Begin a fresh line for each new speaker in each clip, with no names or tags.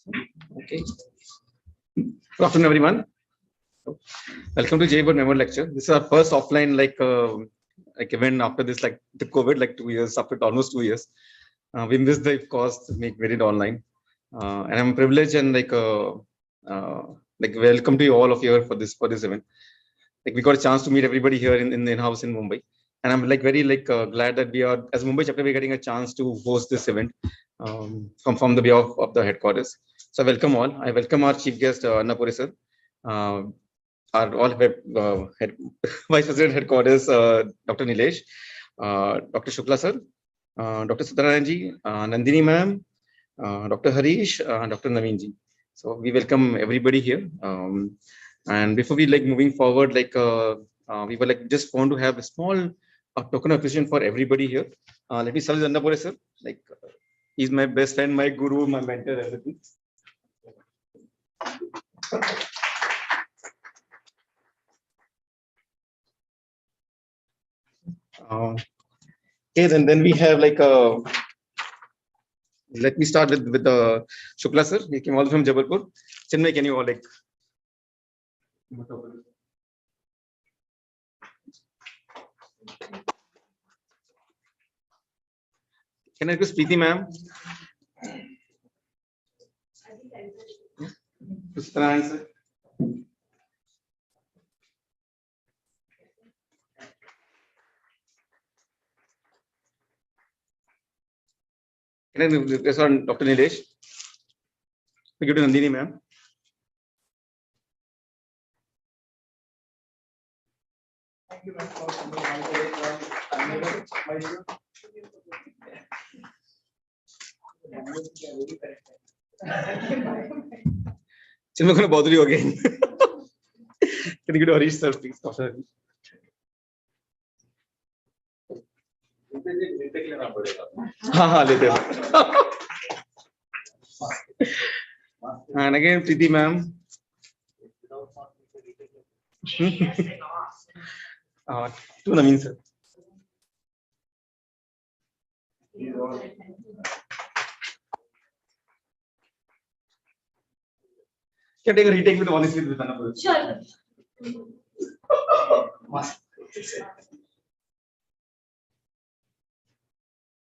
Okay. Good afternoon, everyone. Welcome to JBird Memo Lecture. This is our first offline event after this, like the COVID, like 2 years, after almost 2 years. We missed the cost to make it online. And I'm privileged and welcome to you all of you for this event. Like we got a chance to meet everybody here in the in-house in Mumbai. And I'm very glad that we are, as Mumbai chapter, we're getting a chance to host this event from the behalf of the headquarters. So I welcome all. I welcome our chief guest, Annapuri sir, our Vice President Headquarters, Dr. Nilesh, Dr. Shukla sir, Dr. Sudhanaranji, Nandini ma'am, Dr. Harish, Dr. Naveen ji. So we welcome everybody here. And before we moving forward, we were just want to have a small token of appreciation for everybody here. Let me start with Annapuri sir. He's my best friend, my guru, my mentor, everything. Okay, then we have let me start with Shukla sir. He came all from Jabalpur. Chinmay, can you all can I request Preeti ma'am? Sir. Can I request on Dr. Nilesh? We give to Nandini ma'am.
Thank you, ma'am,
Chinmay, going to bother you again. Can you give to Harish sir, please? And again, Preeti ma'am. To Naveen sir. Can I take a retake with honestly with Annapuri?
Sure.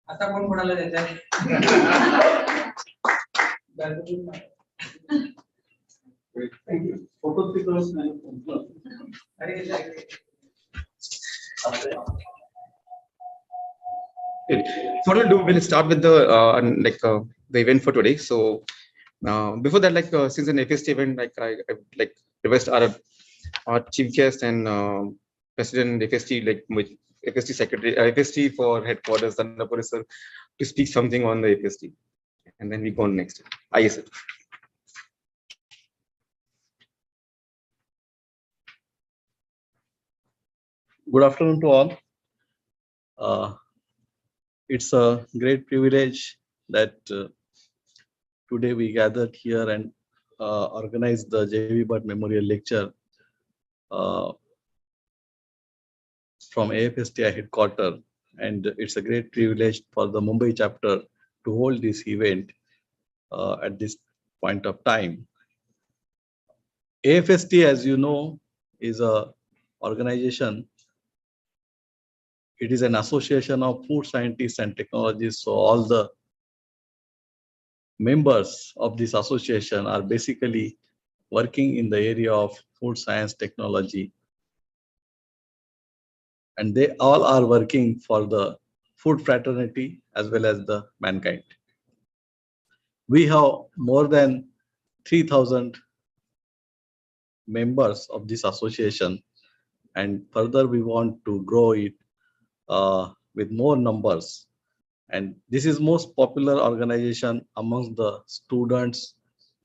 आता कोण कोणाला देतात?
Thank you.
Photo pictures नाही.
So what we'll start with the event for today. So before that, since an FST event, I request our chief guest and president FST, with FST secretary, FST for headquarters, Annapuri sir, to speak something on the FST, and then we go on next. Yes, sir.
Good afternoon to all. It's a great privilege that today we gathered here and organized the J.V. Bhatt Memorial Lecture from AFSTI headquarters, and it's a great privilege for the Mumbai chapter to hold this event at this point of time. AFST, as you know, is a organization. It is an association of food scientists and technologists. So all the members of this association are basically working in the area of food science technology. And they all are working for the food fraternity as well as the mankind. We have more than 3,000 members of this association, and further we want to grow it with more numbers. And this is most popular organization amongst the students,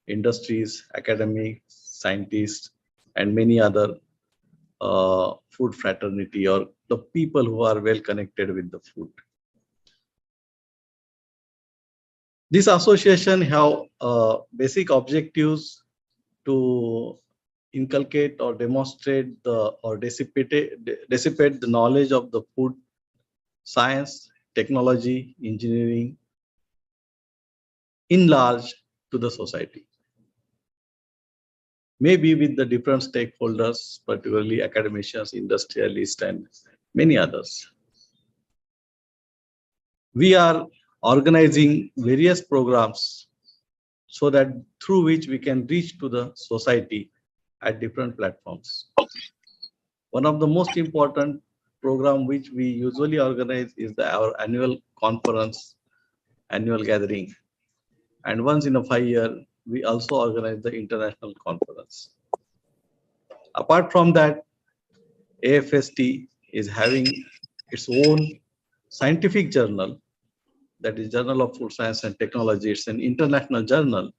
industries, academics, scientists, and many other food fraternity or the people who are well connected with the food. This association have basic objectives to inculcate or demonstrate or dissipate the knowledge of the food science, technology, engineering in large to the society. Maybe with the different stakeholders, particularly academicians, industrialists, and many others. We are organizing various programs so that through which we can reach to the society at different platforms. One of the most important program which we usually organize is our annual conference, annual gathering. And once in a 5 year, we also organize the international conference. Apart from that, AFST is having its own scientific journal, that is Journal of Food Science and Technology. It's an international journal.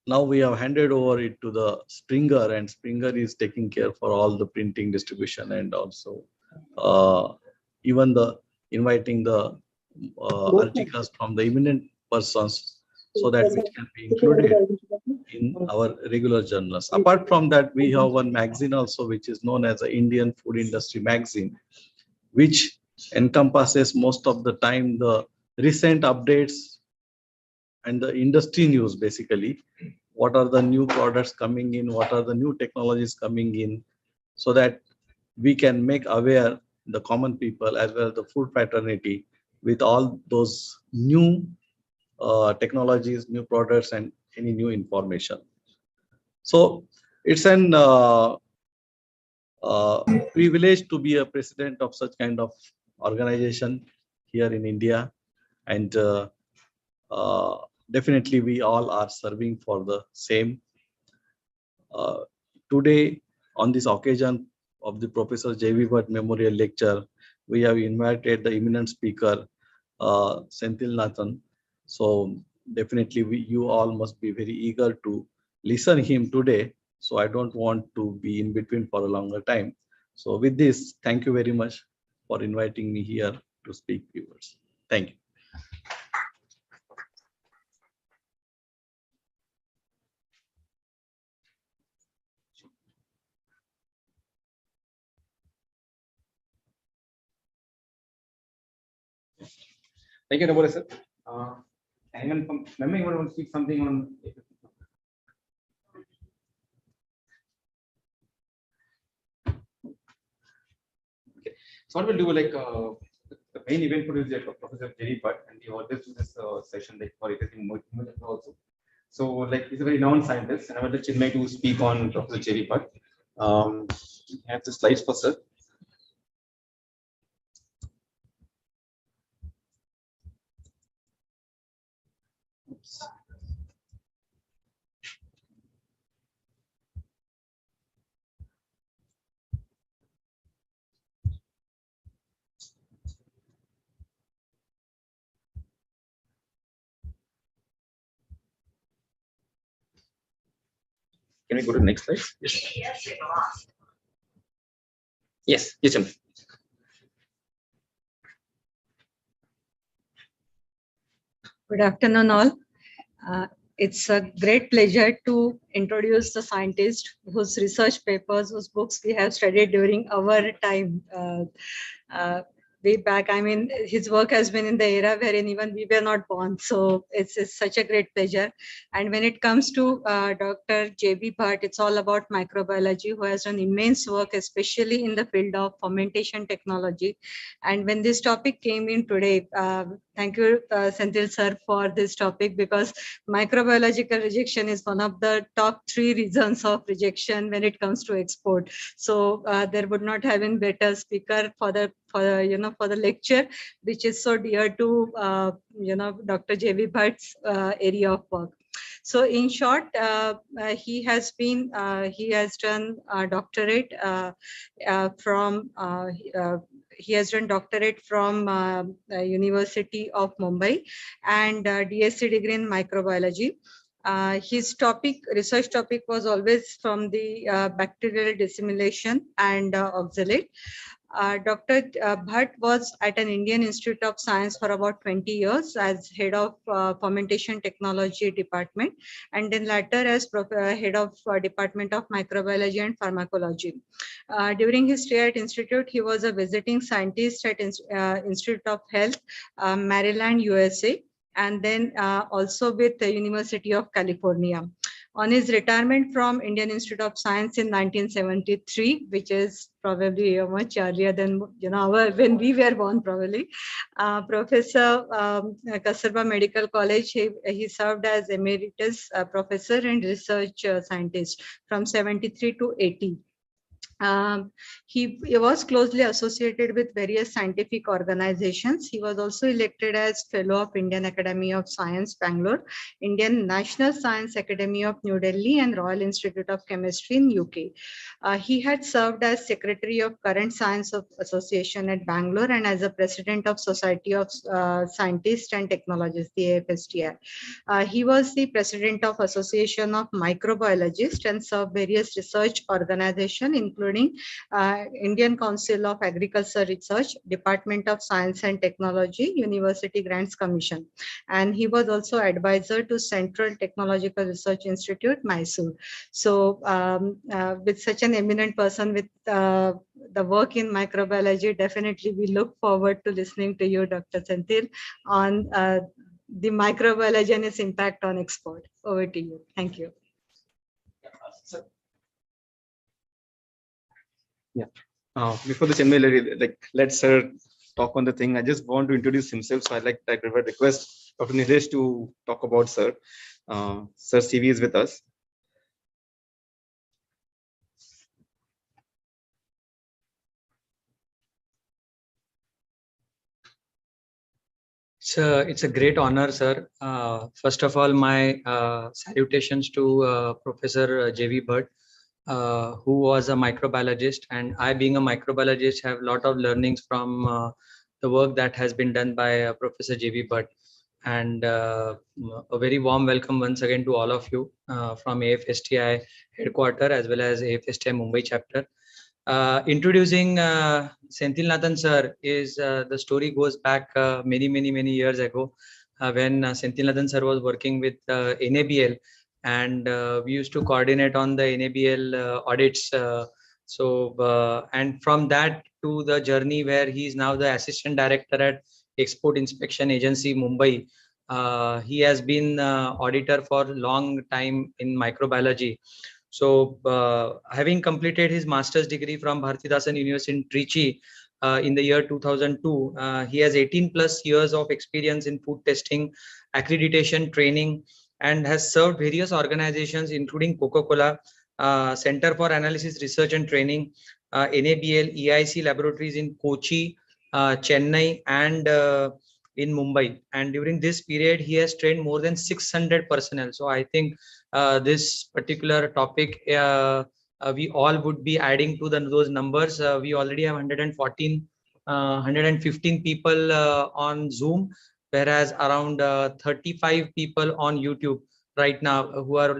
Now we have handed over it to the Springer, and Springer is taking care for all the printing, distribution, and also even the inviting the articles from the eminent persons so that which can be included in our regular journals. Apart from that, we have one magazine also which is known as the Indian Food Industry Magazine, which encompasses most of the time the recent updates and the industry news. Basically, what are the new products coming in, what are the new technologies coming in, so that we can make aware the common people as well as the food fraternity with all those new technologies, new products, and any new information. So it's an privilege to be a president of such kind of organization here in India, and definitely we all are serving for the same. Today, on this occasion of the Professor J.V. Bhatt Memorial Lecture, we have invited the eminent speaker, Senthil Nathan. So definitely you all must be very eager to listen him today. So I don't want to be in between for a longer time. So with this, thank you very much for inviting me here to speak, viewers. Thank you.
Thank you, Nabore sir. Anyone from memory want to speak something on? Okay. So what we'll do, like the main event for is Professor J.V. Bhatt, and we always do this session like for it also. So like he's a very known scientist, and I wanted Chinmay to speak on Professor J.V. Bhatt. I have the slides for sir. Oops. Can we go to the next slide? Yes. Yes, Chinmay.
Good afternoon, all. It's a great pleasure to introduce the scientist whose research papers, whose books we have studied during our time way back. I mean, his work has been in the era wherein even we were not born. So it's such a great pleasure. And when it comes to Dr. J.B. Bhatt, it's all about microbiology, who has done immense work, especially in the field of fermentation technology. And when this topic came in today, thank you, Senthil sir, for this topic, because microbiological rejection is one of the top 3 reasons of rejection when it comes to export. So there would not have been better speaker for the lecture, which is so dear to Dr. J.V. Bhatt's area of work. So in short, he has done a doctorate from University of Mumbai, and DSc degree in microbiology. His research topic was always from the bacterial dissemination and oxalate. Dr. Bhatt was at an Indian Institute of Science for about 20 years as head of fermentation technology department, and then later as head of department of microbiology and pharmacology. During his stay at Institute, he was a visiting scientist at Institute of Health, Maryland, USA. and then also with the University of California. On his retirement from Indian Institute of Science in 1973, which is probably much earlier than when we were born, probably, Professor Kasturba Medical College, he served as emeritus professor and research scientist from 73 to 80. He was closely associated with various scientific organizations. He was also elected as Fellow of Indian Academy of Science, Bangalore, Indian National Science Academy of New Delhi, and Royal Institute of Chemistry in UK. He had served as Secretary of Current Science of Association at Bangalore and as a President of Society of Scientists and Technologists, the AFSTI. He was the President of Association of Microbiologists and served various research organizations, including Indian Council of Agriculture Research, Department of Science and Technology, University Grants Commission. And he was also advisor to Central Technological Research Institute, Mysore. So with such an eminent person with the work in microbiology, definitely we look forward to listening to you, Dr. Senthil, on the microbiology and its impact on export. Over to you. Thank you.
Yeah. Before the Chenmai, like, let's talk on the thing. I just want to introduce himself. So I request Dr. Nilesh to talk about Sir. Sir CV is with us.
It's a great honor, sir. First of all, my salutations to Professor J.V. Bhatt, who was a microbiologist, and I, being a microbiologist, have a lot of learnings from the work that has been done by Professor J.V. Bhatt. And a very warm welcome once again to all of you from AFSTI headquarters as well as AFSTI Mumbai chapter. Introducing Senthil Nathan sir is the story goes back many years ago when Senthil Nathan sir was working with NABL, and we used to coordinate on the NABL audits. And from that to the journey where he is now the assistant director at Export Inspection Agency Mumbai. He has been auditor for a long time in microbiology. So having completed his master's degree from Bharatidasan University in Trichy in the year 2002, he has 18 plus years of experience in food testing, accreditation, training, and has served various organizations including Coca-Cola, Center for Analysis, Research and Training, NABL, EIC laboratories in Kochi, Chennai, and in Mumbai. And during this period, he has trained more than 600 personnel. So I think this particular topic, we all would be adding to those numbers. We already have 115 people on Zoom, whereas around 35 people on YouTube right now who are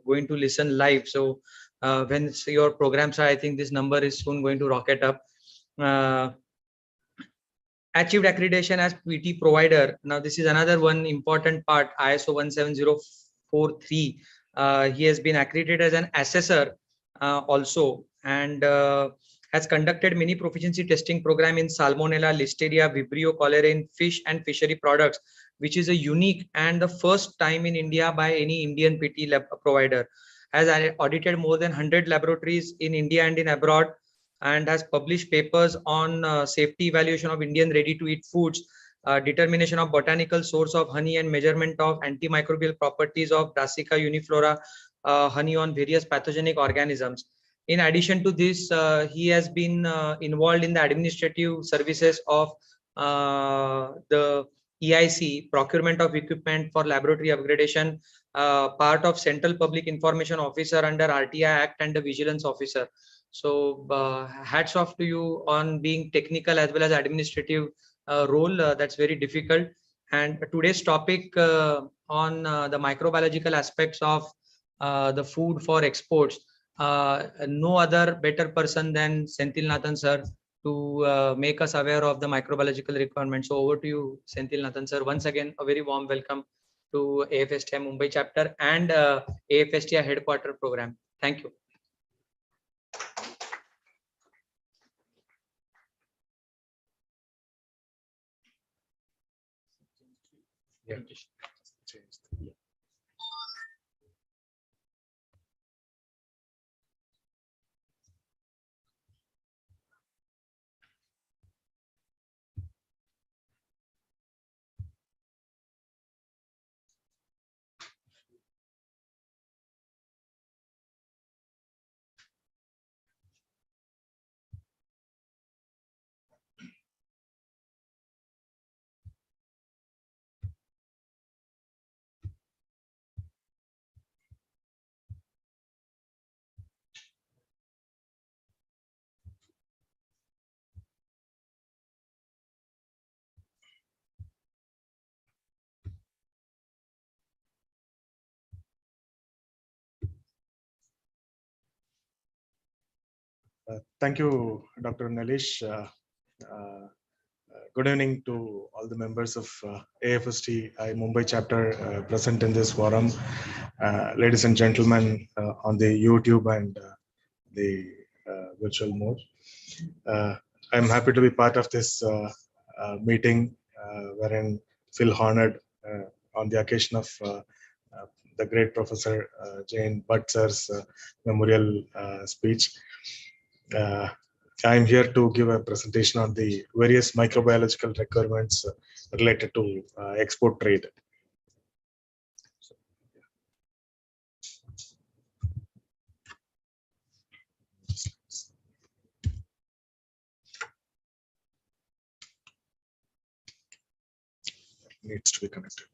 going to listen live. So when your programs are, I think this number is soon going to rocket up. Achieved accreditation as PT provider. Now this is another one important part, ISO 17043. He has been accredited as an assessor also, and has conducted many proficiency testing program in Salmonella, Listeria, Vibrio cholera in fish and fishery products, which is a unique and the first time in India by any Indian PT lab provider. Has audited more than 100 laboratories in India and in abroad, and has published papers on safety evaluation of Indian ready-to-eat foods, determination of botanical source of honey and measurement of antimicrobial properties of Brassica uniflora honey on various pathogenic organisms. In addition to this, he has been involved in the administrative services of the EIC, procurement of equipment for laboratory upgradation, part of Central Public Information Officer under RTI Act and the Vigilance Officer. So hats off to you on being technical as well as administrative role. That's very difficult. And today's topic on the microbiological aspects of the food for exports. No other better person than Senthil Nathan sir to make us aware of the microbiological requirements. So over to you, Senthil Nathan sir. Once again, a very warm welcome to AFSTI Mumbai chapter and AFSTI headquarter program. Thank you.
Thank you, Dr. Nalish. Good evening to all the members of AFST Mumbai chapter present in this forum, ladies and gentlemen on the YouTube and the virtual mode. I'm happy to be part of this meeting wherein feel honored on the occasion of the great Professor Jane Bhatt sir's memorial speech. I'm here to give a presentation on the various microbiological requirements related to export trade. Needs to be connected.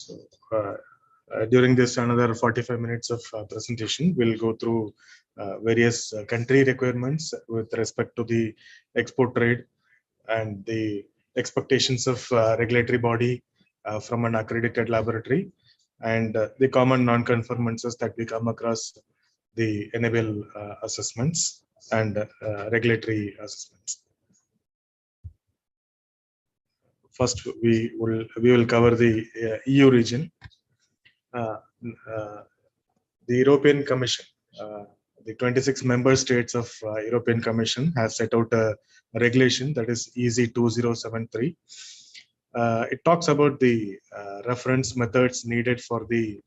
So during this another 45 minutes of presentation, we'll go through various country requirements with respect to the export trade and the expectations of regulatory body from an accredited laboratory and the common non-conformances that we come across, the enable assessments and regulatory assessments. First, we will cover the EU region. The European Commission, the 26 member states of European Commission has set out a regulation that is EC 2073. It talks about the reference methods needed for the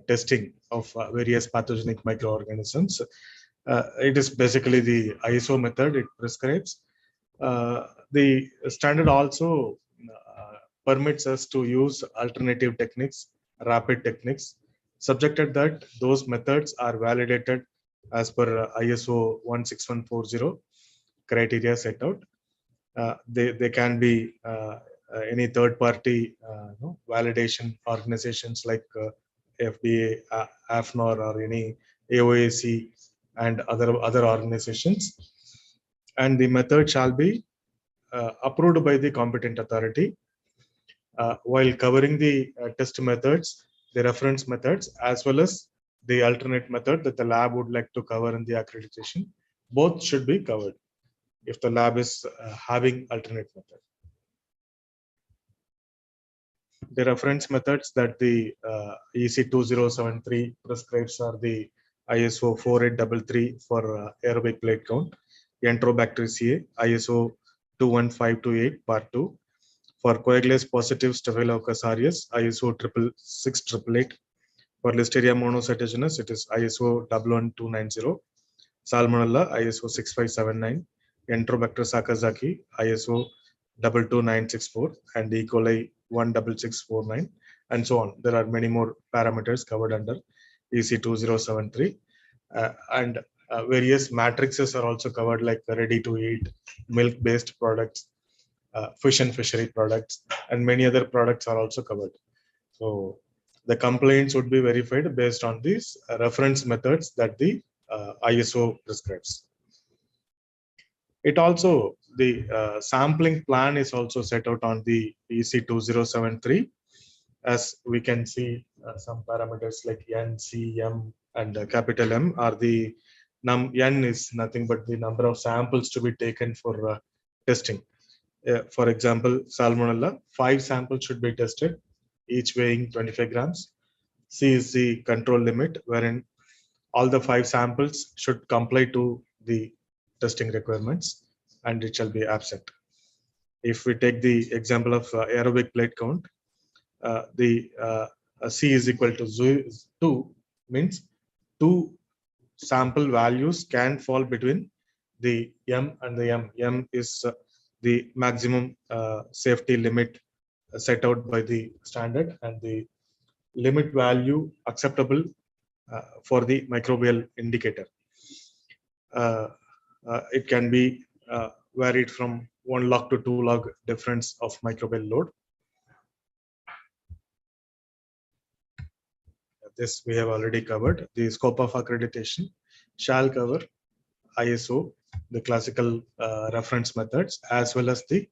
testing of various pathogenic microorganisms. It is basically the ISO method it prescribes. The standard also permits us to use alternative techniques, rapid techniques, subjected that those methods are validated as per ISO 16140 criteria set out. They can be any third-party validation organizations like FDA, AFNOR, or any AOAC and other organizations. And the method shall be approved by the competent authority. While covering the test methods, the reference methods, as well as the alternate method that the lab would like to cover in the accreditation, both should be covered if the lab is having alternate method. The reference methods that the EC 2073 prescribes are the ISO 4833 for aerobic plate count, Enterobacteriaceae, ISO 21528 Part 2, for coagulase positive Staphylococcus aureus, ISO 66888. For Listeria monocytogenes, it is ISO 11290. Salmonella, ISO 6579. Enterobacter sakazaki, ISO 22964, and E. coli 16649, and so on. There are many more parameters covered under EC 2073, and various matrices are also covered, like ready-to-eat, milk-based products, fish and fishery products, and many other products are also covered. So the complaints would be verified based on these reference methods that the ISO prescribes. It also, the sampling plan is also set out on the EC 2073. As we can see, some parameters like N, C, M, and capital M are the N is nothing but the number of samples to be taken for testing. For example, Salmonella, 5 samples should be tested, each weighing 25 grams. C is the control limit, wherein all the 5 samples should comply to the testing requirements and it shall be absent. If we take the example of aerobic plate count, C is equal to 2 means 2 sample values can fall between the M and the M. M is the maximum safety limit set out by the standard, and the limit value acceptable for the microbial indicator. It can be varied from 1 log to 2 log difference of microbial load. This we have already covered. The scope of accreditation shall cover ISO, the classical reference methods, as well as the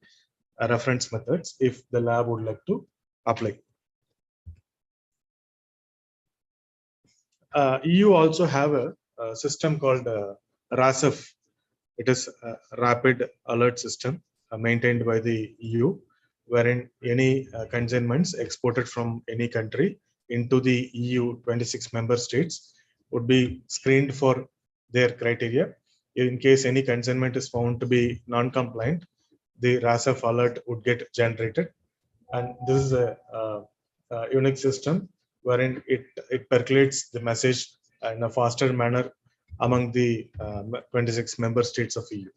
reference methods if the lab would like to apply. EU also have a system called RASAF. It is a rapid alert system maintained by the EU, wherein any consignments exported from any country into the EU 26 member states would be screened for their criteria. In case any consignment is found to be non-compliant, the RASAF alert would get generated. And this is a unique system wherein it percolates the message in a faster manner among the 26 member states of EU.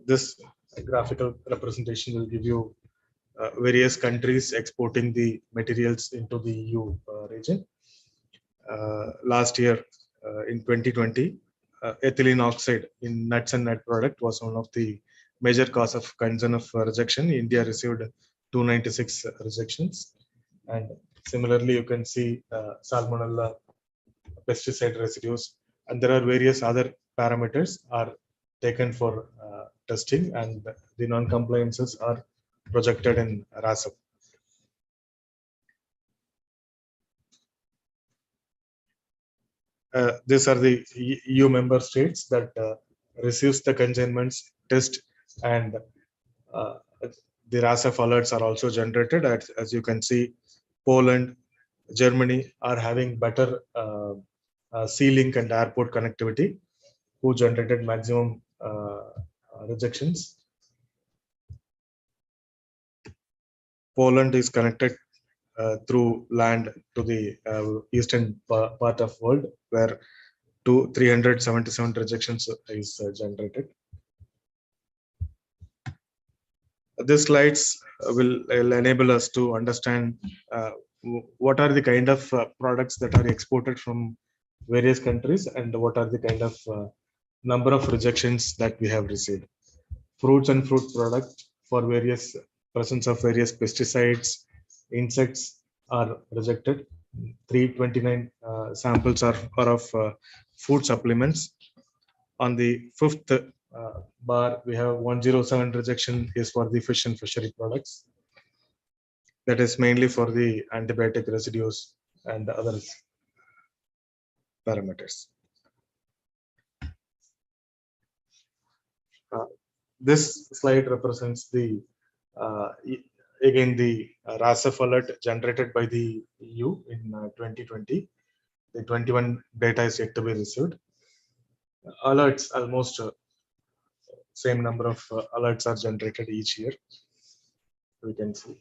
This graphical representation will give you various countries exporting the materials into the EU region. Last year, in 2020, ethylene oxide in nuts and nut product was one of the major cause of concern of rejection. India received 296 rejections, and similarly you can see salmonella, pesticide residues, and there are various other parameters are taken for testing, and the non-compliances are projected in RASAF. These are the EU member states that receives the consignments, test, and the RASAF alerts are also generated. As you can see, Poland, Germany are having better sea-link and airport connectivity, who generated maximum rejections. Poland is connected through land to the eastern part of world, where 377 rejections is generated. These slides will enable us to understand what are the kind of products that are exported from various countries and what are the kind of number of rejections that we have received. Fruits and fruit product for various presence of various pesticides, insects are rejected. 329 samples are of food supplements. On the 5th bar, we have 107 rejection is for the fish and fishery products. That is mainly for the antibiotic residues and other parameters. This slide represents the again the RASAF alert generated by the EU in 2020. The 21 data is yet to be received. Alerts, almost same number of alerts are generated each year. We can see.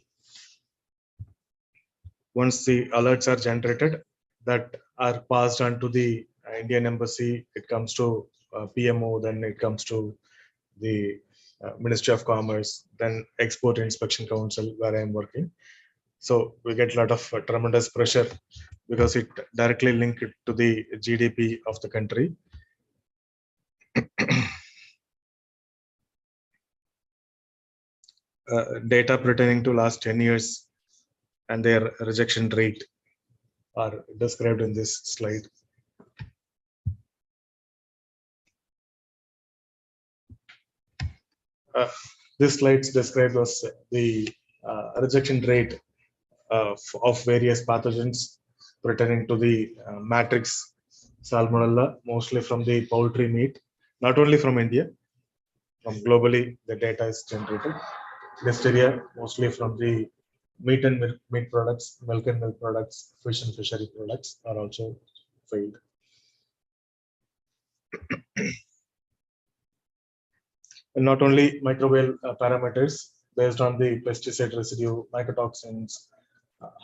Once the alerts are generated, that are passed on to the Indian Embassy, it comes to PMO, then it comes to the Ministry of Commerce, then Export Inspection Council, where I am working. So we get a lot of tremendous pressure because it directly linked to the GDP of the country. Data pertaining to last 10 years and their rejection rate are described in this slide. This slide describes the rejection rate of various pathogens pertaining to the matrix salmonella, mostly from the poultry meat, not only from India, from globally the data is generated. Listeria, mostly from the meat and meat products, milk and milk products, fish and fishery products are also failed. And not only microbial parameters based on the pesticide residue, mycotoxins,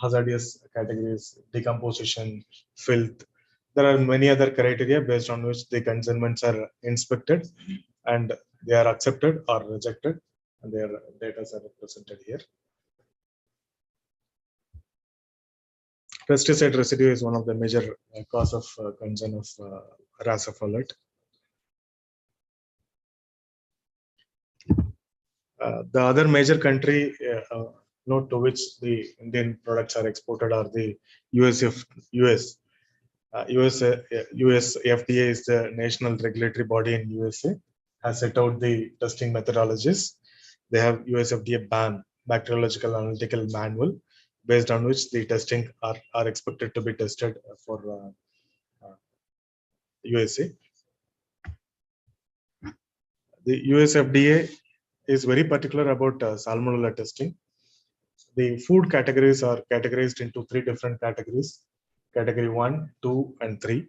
hazardous categories, decomposition, filth. There are many other criteria based on which the consignments are inspected and they are accepted or rejected, and their data are represented here. Pesticide residue is one of the major cause of concern of RASAF alert. The other major country to which the Indian products are exported are the US. USFDA is the national regulatory body in USA, has set out the testing methodologies. They have USFDA BAM, Bacteriological Analytical Manual, based on which the testing are expected to be tested for USA. The USFDA is very particular about salmonella testing. The food categories are categorized into 3 different categories: category 1, 2, and 3.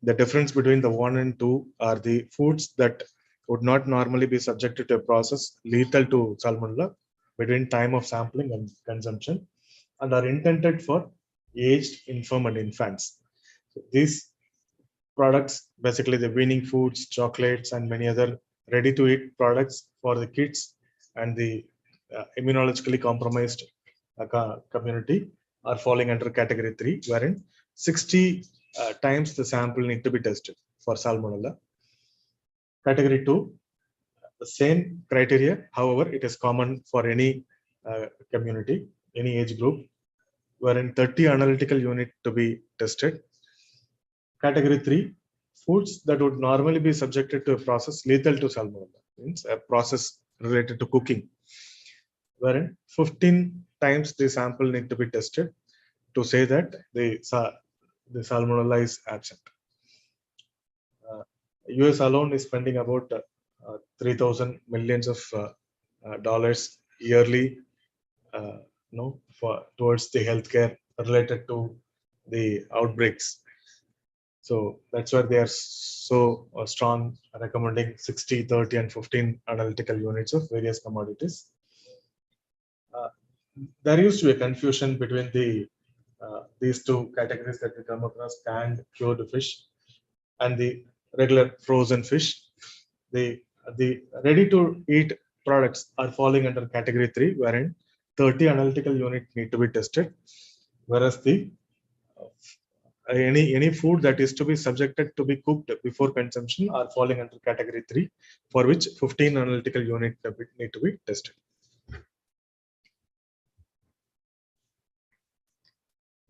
The difference between the 1 and 2 are the foods that would not normally be subjected to a process lethal to salmonella between time of sampling and consumption, and are intended for aged, infirm, and infants. So these products, basically the weaning foods, chocolates, and many other ready-to-eat products for the kids and the immunologically compromised community, are falling under category 3, wherein 60 times the sample need to be tested for salmonella. Category 2, the same criteria, however, it is common for any community, any age group, wherein 30 analytical unit to be tested. Category 3, foods that would normally be subjected to a process lethal to salmonella, means a process related to cooking, wherein 15 times the sample need to be tested to say that the salmonella is absent. US alone is spending about 3,000 millions of dollars yearly towards the healthcare related to the outbreaks. So that's why they are so strong, recommending 60, 30, and 15 analytical units of various commodities. There used to be a confusion between these 2 categories that we come across: canned, cured fish, and the regular frozen fish. The ready-to-eat products are falling under category 3, wherein 30 analytical units need to be tested, whereas the any food that is to be subjected to be cooked before consumption are falling under category 3, for which 15 analytical units need to be tested.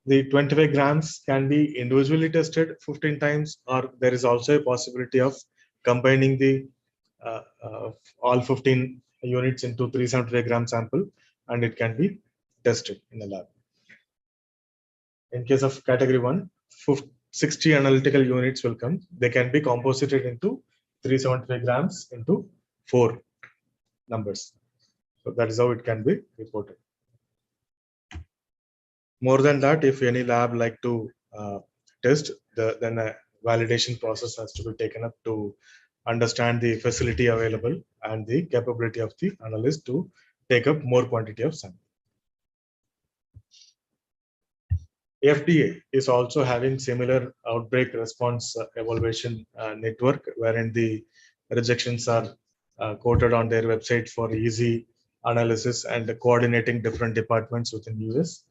The 25 grams can be individually tested 15 times, or there is also a possibility of combining the all 15 units into 375 gram sample, and it can be tested in the lab. In case of category 1, 60 analytical units will come. They can be composited into 375 grams into 4 numbers. So that is how it can be reported. More than that, if any lab like to test, then a validation process has to be taken up to understand the facility available and the capability of the analyst to take up more quantity of sample. FDA is also having similar outbreak response evaluation network, wherein the rejections are quoted on their website for easy analysis and coordinating different departments within US.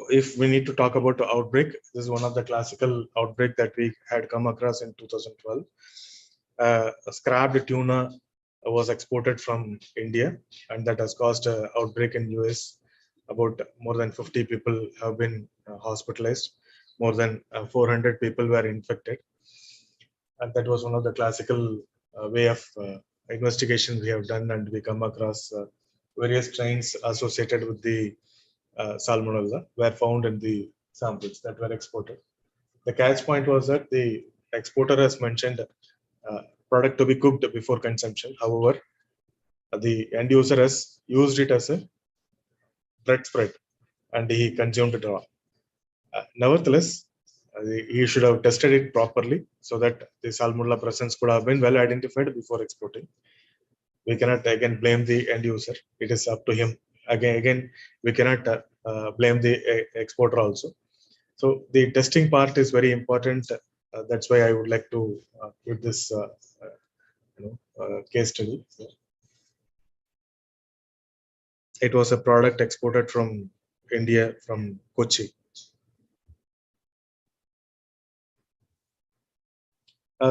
If we need to talk about the outbreak, this is one of the classical outbreak that we had come across in 2012. A scrapped tuna was exported from India, and that has caused an outbreak in US. About more than 50 people have been hospitalized. More than 400 people were infected. And that was one of the classical way of investigation we have done, and we come across various strains associated with the salmonella were found in the samples that were exported. The catch point was that the exporter has mentioned product to be cooked before consumption. However, the end user has used it as a bread spread and he consumed it raw. Nevertheless, he should have tested it properly so that the salmonella presence could have been well identified before exporting. We cannot again blame the end user. It is up to him. Again, we cannot blame the exporter also. So the testing part is very important. That's why I would like to give this case study. It was a product exported from India, from Kochi.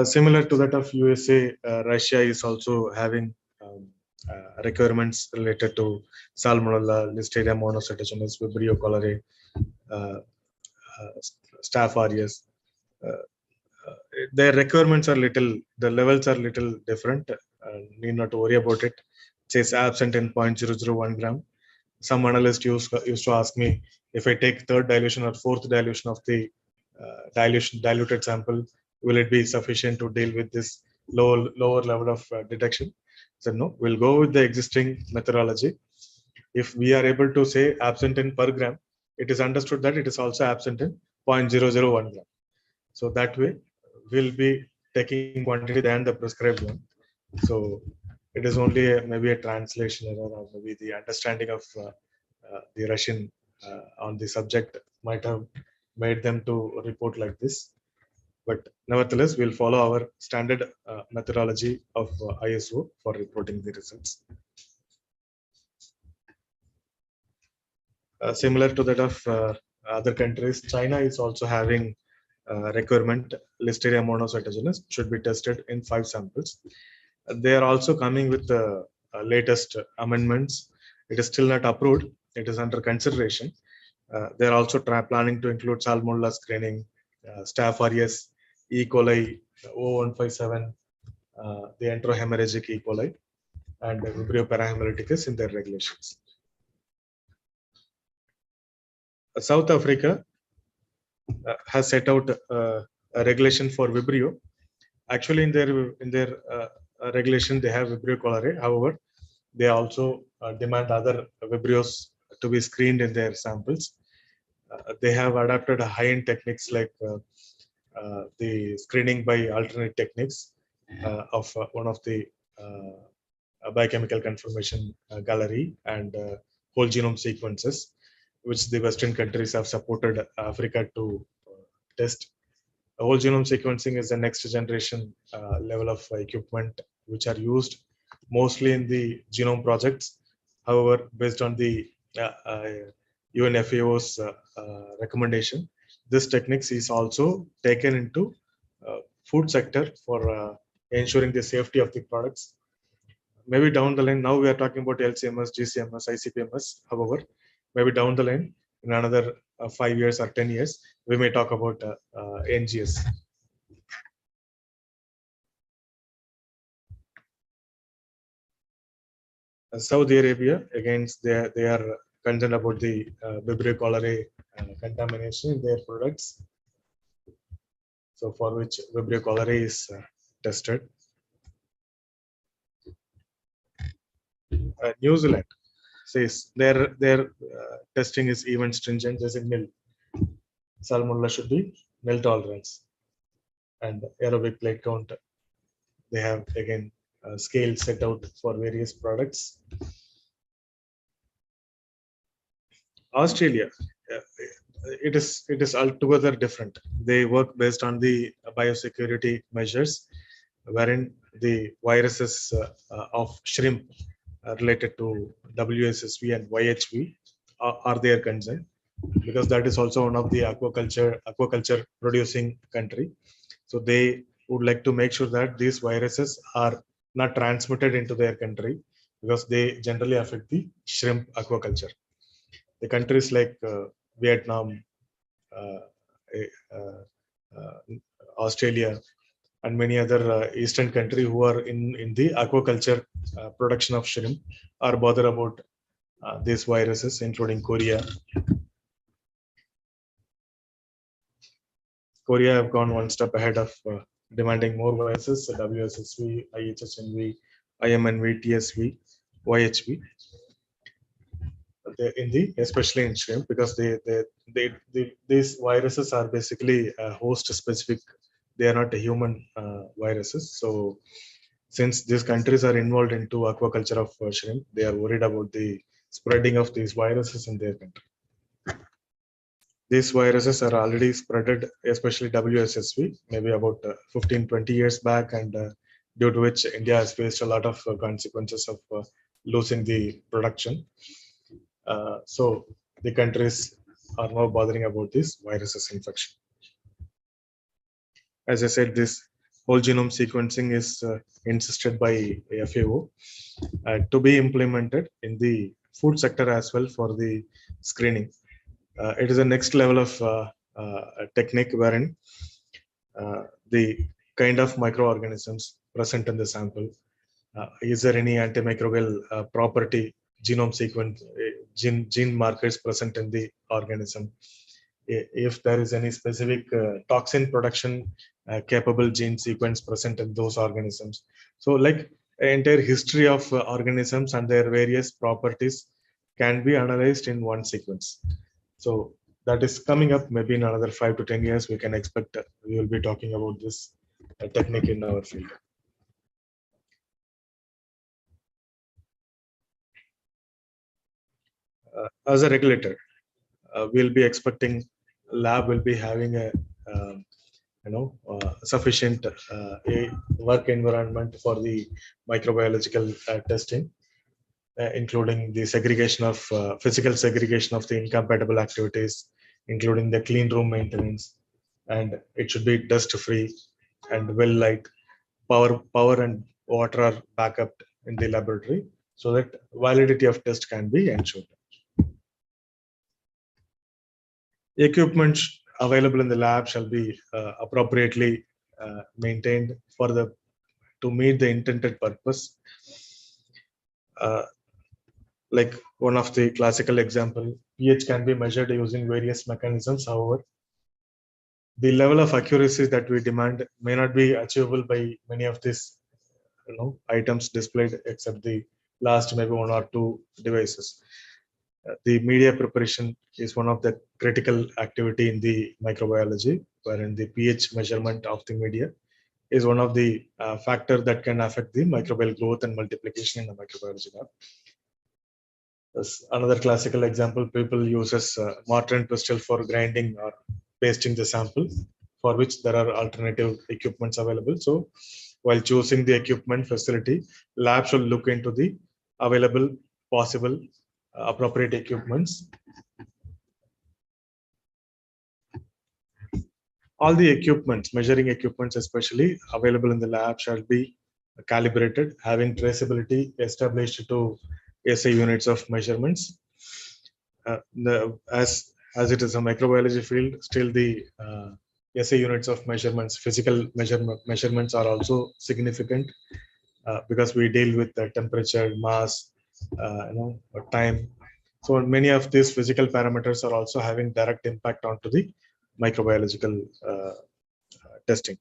Similar to that of USA, Russia is also having requirements related to Salmonella, Listeria monocytogenes, Vibrio cholerae, Staph aureus. Their requirements are little, the levels are little different. Need not to worry about it. It says absent in 0.001 gram. Some analysts used to ask me if I take third dilution or fourth dilution of the diluted sample, will it be sufficient to deal with this lower level of detection? So no, we'll go with the existing methodology. If we are able to say absent in per gram, it is understood that it is also absent in 0.001 gram. So that way, we'll be taking quantity than the prescribed one. So it is only maybe a translation error, or maybe the understanding of the Russian on the subject might have made them to report like this. But nevertheless, we'll follow our standard methodology of ISO for reporting the results. Similar to that of other countries, China is also having requirement. Listeria monocytogenes should be tested in 5 samples. They are also coming with the latest amendments. It is still not approved. It is under consideration. They are also planning to include Salmonella screening, Staph aureus, E. coli, O157, the enterohemorrhagic E. coli, and Vibrio parahemolyticus in their regulations. South Africa has set out a regulation for Vibrio. Actually, in their regulation, they have Vibrio cholerae. However, they also demand other Vibrios to be screened in their samples. They have adapted high-end techniques like the screening by alternate techniques of one of the biochemical conformation gallery and whole genome sequences, which the Western countries have supported Africa to test. Whole genome sequencing is the next generation level of equipment which are used mostly in the genome projects. However, based on the UNFAO's recommendation, this techniques is also taken into food sector for ensuring the safety of the products. Maybe down the line, now we are talking about LCMS, GCMS, ICP-MS. However, maybe down the line, in another 5 years or 10 years, we may talk about NGS. Saudi Arabia, again, they are concerned about the Vibrio cholerae contamination in their products. So for which Vibrio cholerae is tested. New Zealand says their testing is even stringent as in nil. Salmonella should be nil tolerance, and aerobic plate count. They have again scale set out for various products. Australia, it is altogether different. They work based on the biosecurity measures, wherein the viruses of shrimp related to WSSV and YHV are their concern, because that is also one of the aquaculture producing country. So they would like to make sure that these viruses are not transmitted into their country, because they generally affect the shrimp aquaculture. The countries like Vietnam, Australia, and many other eastern countries who are in the aquaculture production of shrimp are bothered about these viruses, including Korea. Korea have gone one step ahead of demanding more viruses, WSSV, IHSNV, IMNV, TSV, YHV. In the especially in shrimp, because these viruses are basically host specific. They are not human viruses. So since these countries are involved into aquaculture of shrimp, they are worried about the spreading of these viruses in their country. These viruses are already spreaded, especially WSSV, maybe about 15-20 years back, and due to which India has faced a lot of consequences of losing the production. So the countries are now bothering about this viruses infection. As I said, this whole genome sequencing is insisted by FAO to be implemented in the food sector as well for the screening. It is a next level of technique wherein the kind of microorganisms present in the sample, is there any antimicrobial property, genome sequence, gene markers present in the organism, if there is any specific toxin production capable gene sequence present in those organisms. So like entire history of organisms and their various properties can be analyzed in one sequence. So that is coming up maybe in another 5 to 10 years. We can expect we will be talking about this technique in our field. As a regulator, we'll be expecting lab will be having a sufficient work environment for the microbiological testing, including the segregation of physical segregation of the incompatible activities, including the clean room maintenance, and it should be dust free and well light. Power and water are backup in the laboratory so that validity of test can be ensured. Equipment available in the lab shall be appropriately maintained to meet the intended purpose. Like one of the classical example, pH can be measured using various mechanisms. However, the level of accuracy that we demand may not be achievable by many of these items displayed, except the last maybe 1 or 2 devices. The media preparation is one of the critical activity in the microbiology, wherein the pH measurement of the media is one of the factor that can affect the microbial growth and multiplication in the microbiology lab. As another classical example, people uses mortar and pestle for grinding or pasting the sample, for which there are alternative equipments available. So while choosing the equipment facility, lab should look into the available possible appropriate equipments. All the equipments, measuring equipments especially available in the lab, shall be calibrated, having traceability established to SI units of measurements. As it is a microbiology field, still the SI units of measurements, physical measurements are also significant because we deal with the temperature, mass, time. So many of these physical parameters are also having direct impact onto the microbiological testing.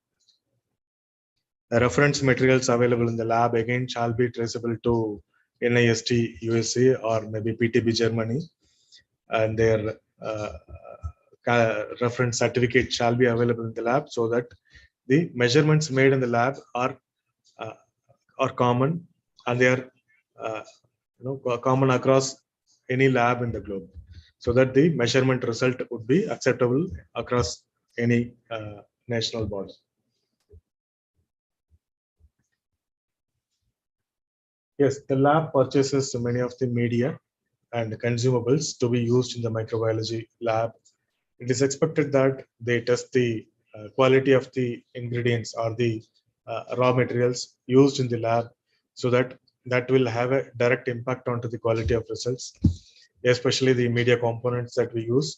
The reference materials available in the lab again shall be traceable to NIST USA or maybe PTB Germany, and their reference certificate shall be available in the lab, so that the measurements made in the lab are common, and they are common across any lab in the globe, so that the measurement result would be acceptable across any national body. Yes, the lab purchases many of the media and consumables to be used in the microbiology lab. It is expected that they test the quality of the ingredients or the raw materials used in the lab, so that will have a direct impact onto the quality of results, especially the media components that we use.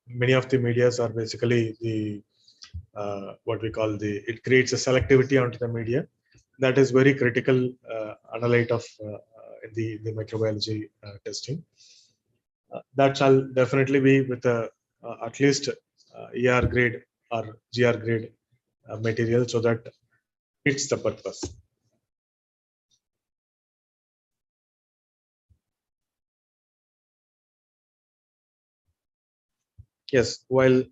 Many of the medias are basically the what we call it creates a selectivity onto the media. That is very critical analyte of the microbiology testing. That shall definitely be with at least ER grade or GR grade material, so that fits the purpose. Yes, while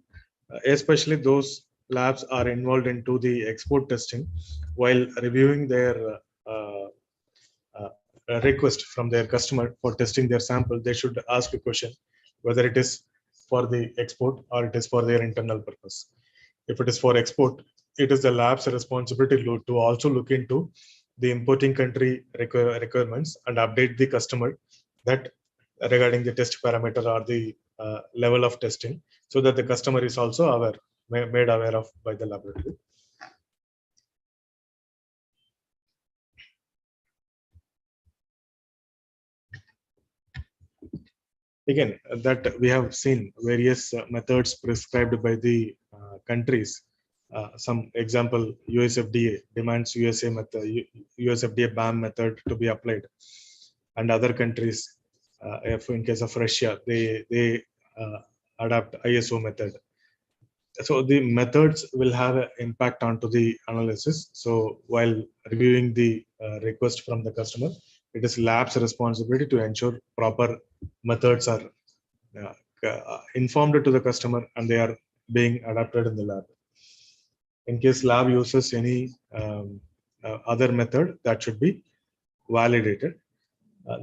especially those labs are involved into the export testing, while reviewing their request from their customer for testing their sample, they should ask a question whether it is for the export or it is for their internal purpose. If it is for export, it is the lab's responsibility to also look into the importing country requirements and update the customer that regarding the test parameter or the level of testing, so that the customer is also aware, made aware of by the laboratory. Again, that we have seen various methods prescribed by the countries. Some example, USFDA demands USFDA BAM method to be applied, and other countries, if in case of Russia, they adapt ISO method. So the methods will have an impact onto the analysis. So while reviewing the request from the customer, it is lab's responsibility to ensure proper methods are informed to the customer and they are being adapted in the lab. In case lab uses any other method, that should be validated.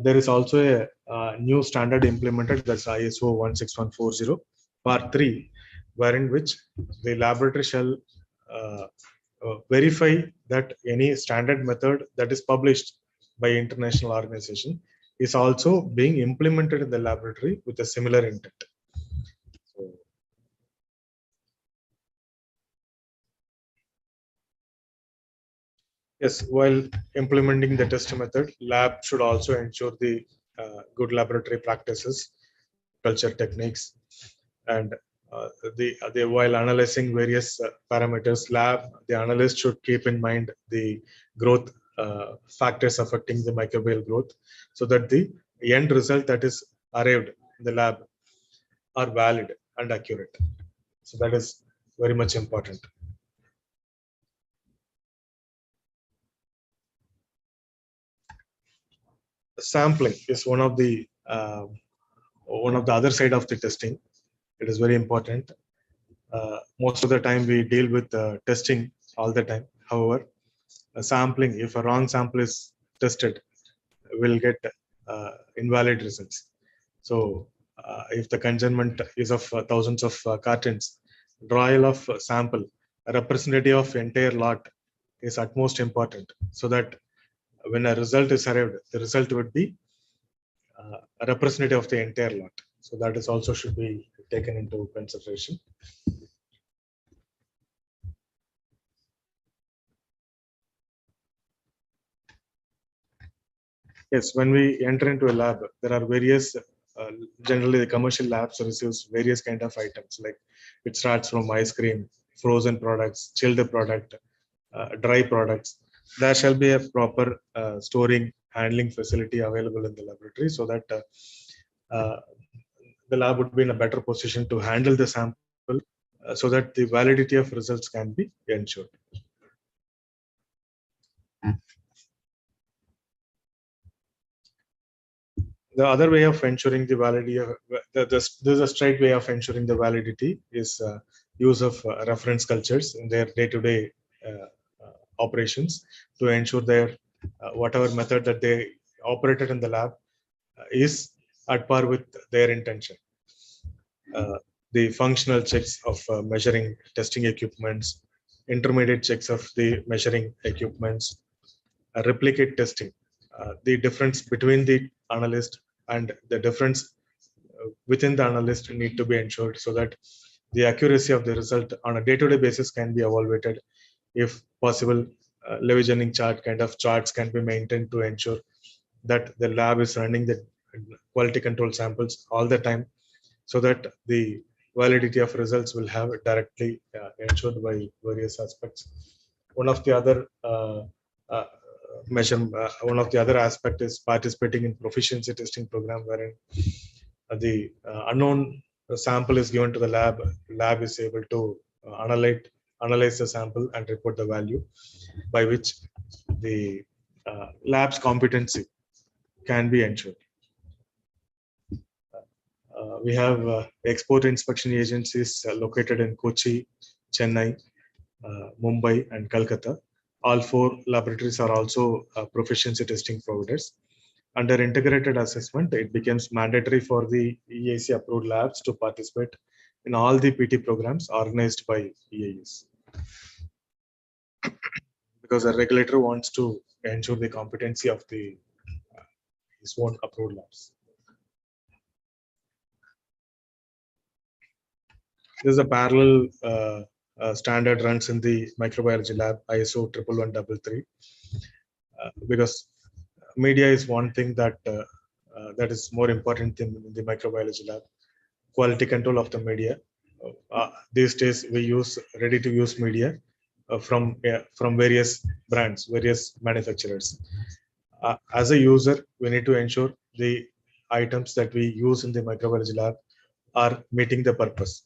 There is also a new standard implemented, that's ISO 16140 part 3, wherein which the laboratory shall verify that any standard method that is published by international organization is also being implemented in the laboratory with a similar intent. Yes, while implementing the test method, lab should also ensure the good laboratory practices, culture techniques, and while analyzing various parameters, the analyst should keep in mind the growth factors affecting the microbial growth, so that the end result that is arrived in the lab are valid and accurate. So that is very much important. Sampling is one of the other side of the testing. It is very important. Most of the time we deal with testing all the time. However, sampling, if a wrong sample is tested, will get invalid results. So if the consignment is of thousands of cartons, drawal of sample, a representative of entire lot is utmost important, so that when a result is arrived, the result would be a representative of the entire lot. So that is also should be taken into consideration. Yes, when we enter into a lab, there are various, generally the commercial labs receives various kind of items, like it starts from ice cream, frozen products, chilled product, dry products. There shall be a proper storing, handling facility available in the laboratory, so that the lab would be in a better position to handle the sample, so that the validity of results can be ensured. The other way of ensuring the validity of there's a straight way of ensuring the validity is use of reference cultures in their day-to-day operations, to ensure their whatever method that they operated in the lab is at par with their intention. The functional checks of measuring testing equipments, intermediate checks of the measuring equipments, replicate testing, the difference between the analyst and the difference within the analyst need to be ensured, so that the accuracy of the result on a day-to-day basis can be evaluated. If possible, leveraging chart kind of charts can be maintained to ensure that the lab is running the quality control samples all the time, so that the validity of results will have directly ensured by various aspects. One of the other one of the other aspect is participating in proficiency testing program, wherein the unknown a sample is given to the lab is able to analyze the sample and report the value, by which the lab's competency can be ensured. We have export inspection agencies located in Kochi, Chennai, Mumbai, and Calcutta. All 4 laboratories are also proficiency testing providers. Under integrated assessment, it becomes mandatory for the EAC approved labs to participate in all the PT programs organized by EAS, because the regulator wants to ensure the competency of his own approved labs. There's a parallel standard runs in the microbiology lab, ISO 11133, because media is one thing that that is more important in the microbiology lab. Quality control of the media. These days we use ready-to-use media from various brands, various manufacturers. As a user, we need to ensure the items that we use in the microbiology lab are meeting the purpose,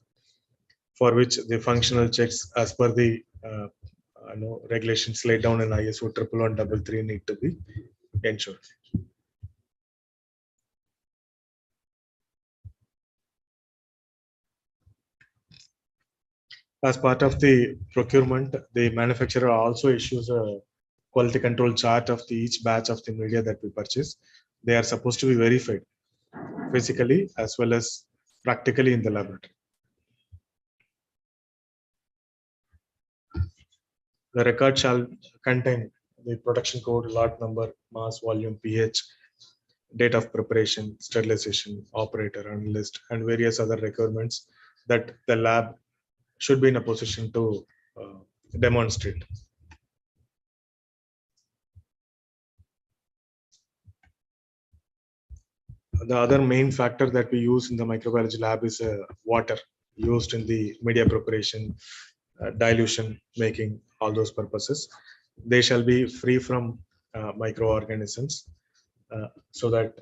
for which the functional checks as per the regulations laid down in ISO 11133 need to be ensured. As part of the procurement, the manufacturer also issues a quality control chart of each batch of the media that we purchase. They are supposed to be verified physically as well as practically in the laboratory. The record shall contain the production code, lot number, mass, volume, pH, date of preparation, sterilization, operator, analyst, and various other requirements that the lab should be in a position to demonstrate. The other main factor that we use in the microbiology lab is water used in the media preparation, dilution, making, all those purposes. They shall be free from microorganisms, so that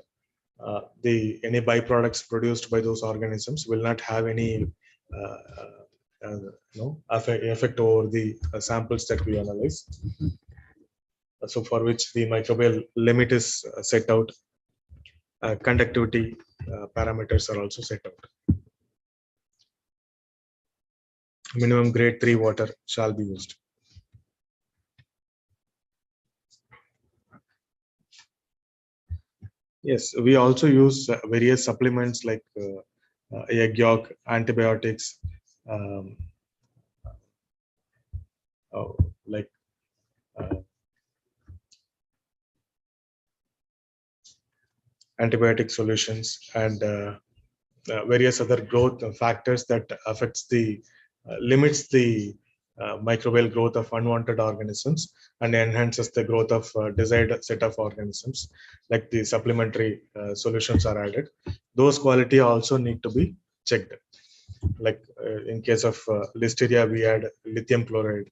any byproducts produced by those organisms will not have any effect over the samples that we analyze. So for which the microbial limit is set out. Conductivity parameters are also set out. Minimum grade 3 water shall be used. Yes, we also use various supplements like egg yolk, antibiotics, like antibiotic solutions, and various other growth factors that affects the limits the microbial growth of unwanted organisms and enhances the growth of desired set of organisms. Like the supplementary solutions are added, those quality also need to be checked. Like in case of listeria, we add lithium chloride,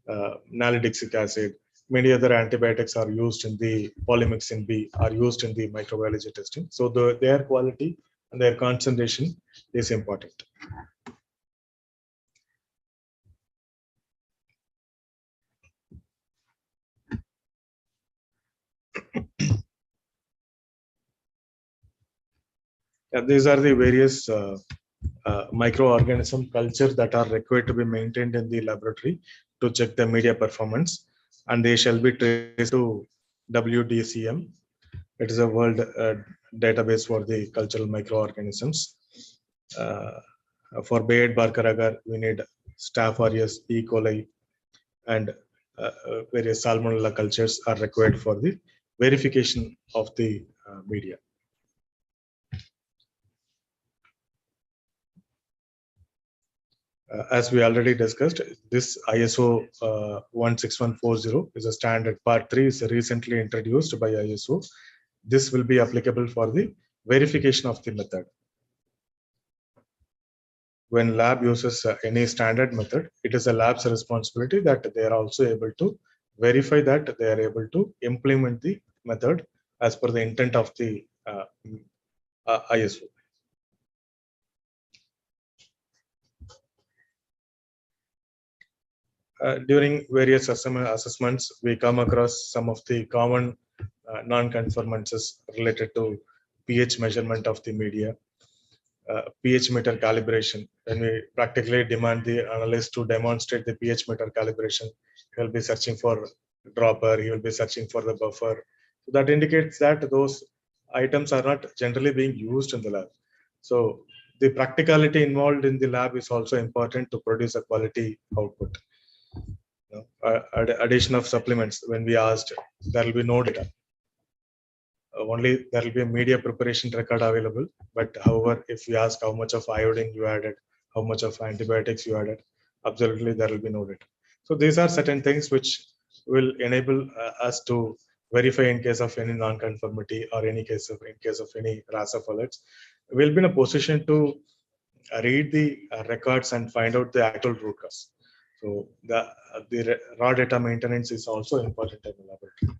nalidixic acid. Many other antibiotics are used in the polymyxin B are used in the microbiology testing. So their quality and their concentration is important. These are the various microorganism culture that are required to be maintained in the laboratory to check the media performance, and they shall be traced to WDCM. It is a world database for the cultural microorganisms. For Bayard Barker agar, we need Staph aureus, E. coli, and various salmonella cultures are required for the verification of the media. As we already discussed, this ISO 16140 is a standard. Part 3 is recently introduced by ISO. This will be applicable for the verification of the method. When lab uses any standard method, it is a lab's responsibility that they are also able to verify that they are able to implement the method as per the intent of the ISO. during various assessments, we come across some of the common non-conformances related to pH measurement of the media, pH meter calibration. When we practically demand the analyst to demonstrate the pH meter calibration, he will be searching for dropper, he will be searching for the buffer. So that indicates that those items are not generally being used in the lab. So the practicality involved in the lab is also important to produce a quality output. Addition of supplements, when we asked, there will be no data. Only there will be a media preparation record available. But however, if we ask how much of iodine you added, how much of antibiotics you added, absolutely there will be no data. So these are certain things which will enable us to verify in case of any non-conformity or in case of any RASAF alerts. We'll be in a position to read the records and find out the actual root cause. So the raw data maintenance is also important in the laboratory.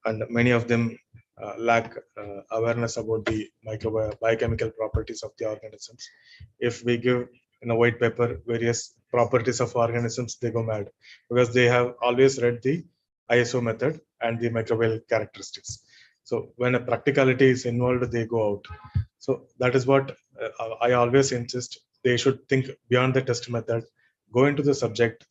And many of them lack awareness about the biochemical properties of the organisms. If we give in a white paper various properties of organisms, they go mad because they have always read the ISO method and the microbial characteristics. So when a practicality is involved, they go out. So that is what I always insist. They should think beyond the test method, go into the subject,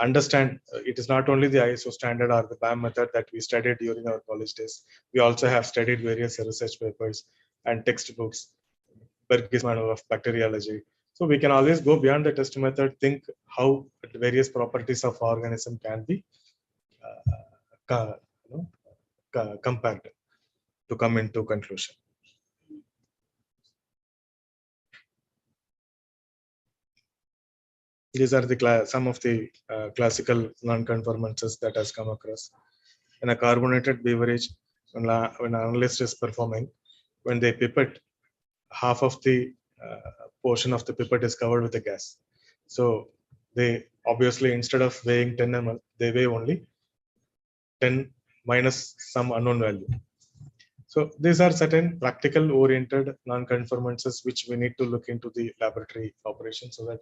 understand it is not only the ISO standard or the BAM method that we studied during our college days. We also have studied various research papers and textbooks, Berg's Manual of Bacteriology. So we can always go beyond the test method, think how various properties of organism can be compared to come into conclusion. These are the some of the classical non-conformances that has come across. In a carbonated beverage, when an analyst is performing, when they pipette, half of the portion of the pipette is covered with the gas. So they obviously, instead of weighing 10 ml, they weigh only 10 minus some unknown value. So these are certain practical oriented non-conformances which we need to look into the laboratory operation so that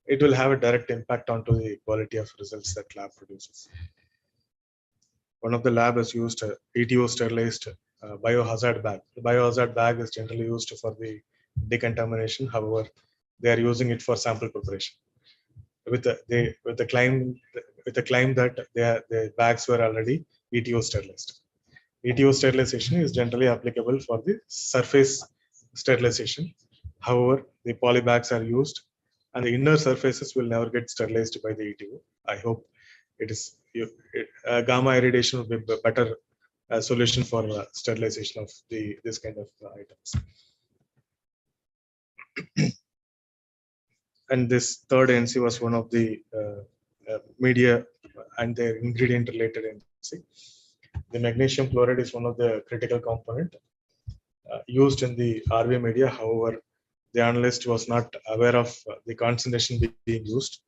it will have a direct impact onto the quality of results that lab produces. One of the lab has used a ETO sterilized biohazard bag. The biohazard bag is generally used for the decontamination. However, they are using it for sample preparation. With the claim that the bags were already ETO sterilized. ETO sterilization is generally applicable for the surface sterilization. However, the poly bags are used and the inner surfaces will never get sterilized by the ETO. I hope it is gamma irradiation would be a better solution for sterilization of this kind of items. And this third NC was one of the media and their ingredient related NC. The magnesium chloride is one of the critical component used in the RV media. However, the analyst was not aware of the concentration being used.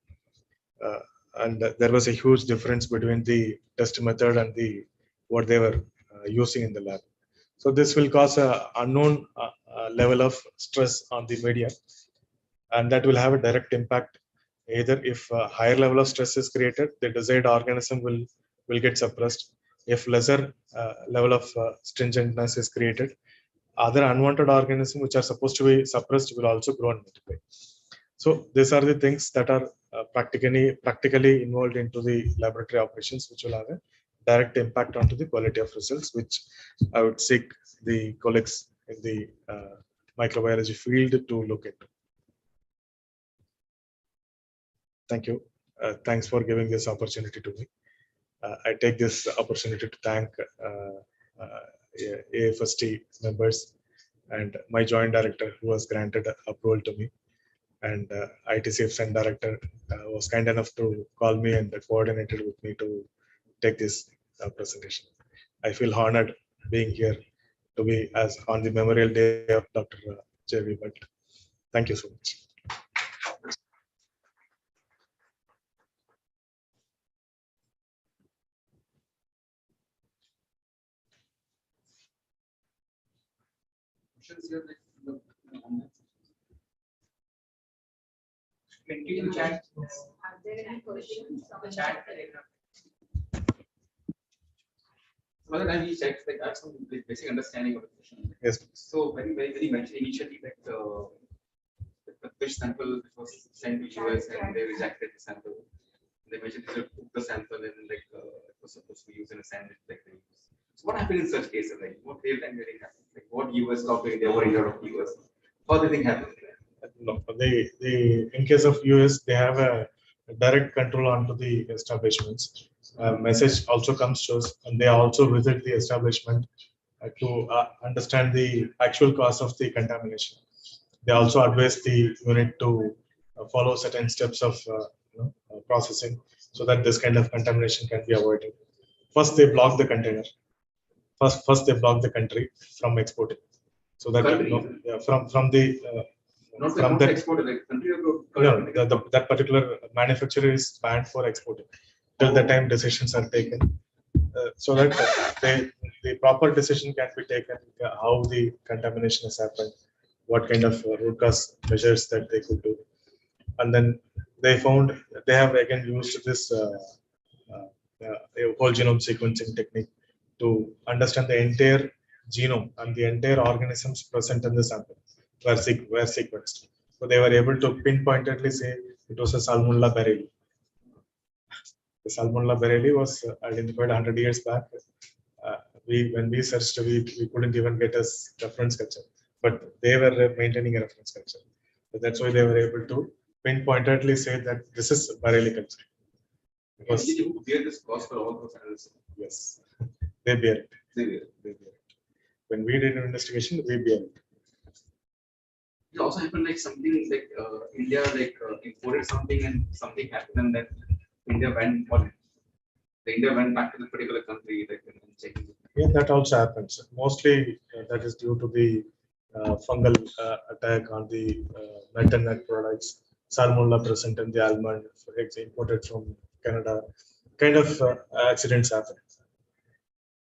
And there was a huge difference between the test method and what they were using in the lab. So this will cause an unknown level of stress on the media, and that will have a direct impact. Either if a higher level of stress is created, the desired organism will get suppressed. If lesser level of stringentness is created, other unwanted organisms which are supposed to be suppressed will also grow and multiply. So these are the things that are practically involved into the laboratory operations, which will have a direct impact onto the quality of results, which I would seek the colleagues in the microbiology field to look into. Thank you. Thanks for giving this opportunity to me. I take this opportunity to thank AFST members and my joint director who was granted approval to me, and ITCF director was kind enough to call me and coordinated with me to take this presentation. I feel honored being here to be as on the Memorial Day of Dr. J.V. Bhatt. Thank you so much.
Are there any questions?
By the time we checked, like I have some basic understanding of the question.
Yes.
So when you mentioned initially that the fish sample was sent to US and they rejected the sample. They mentioned they took the sample and like it was supposed to be used in a sandwich like they use. So what happened in such cases? Like what real time getting happened? Like what US talk to India or India of US? How did it happen?
No, in case of US, they have a direct control onto the establishments. Message also comes to us, and they also visit the establishment to understand the actual cause of the contamination. They also advise the unit to follow certain steps of processing so that this kind of contamination can be avoided. First, they block the container. First they block the country from exporting, so that from the
Not
from
the
that
export, like country
that particular manufacturer is banned for exporting till the time decisions are taken, so that the proper decision can be taken how the contamination has happened, what kind of root cause measures that they could do, and then they found they have again used this whole genome sequencing technique to understand the entire genome and the entire organisms present in the sample were sequenced. So they were able to pinpointedly say it was a Salmonella bereli. The Salmonella bereli was identified 100 years back. When we searched, we couldn't even get a reference culture, but they were maintaining a reference culture. So that's why they were able to pinpointedly say that this is bereli culture.
Because you bear this cost for all those analysis.
Yes, they bear it.
They bear it.
They bear it. When we did an investigation, we bear it.
It also happened like something like India imported something and something happened and then India went on. India went back to the particular country like and checking.
Yeah, that also happens. Mostly that is due to the fungal attack on the nut and nut products, Salmonella present in the almond, for example, imported from Canada. Kind of accidents happen.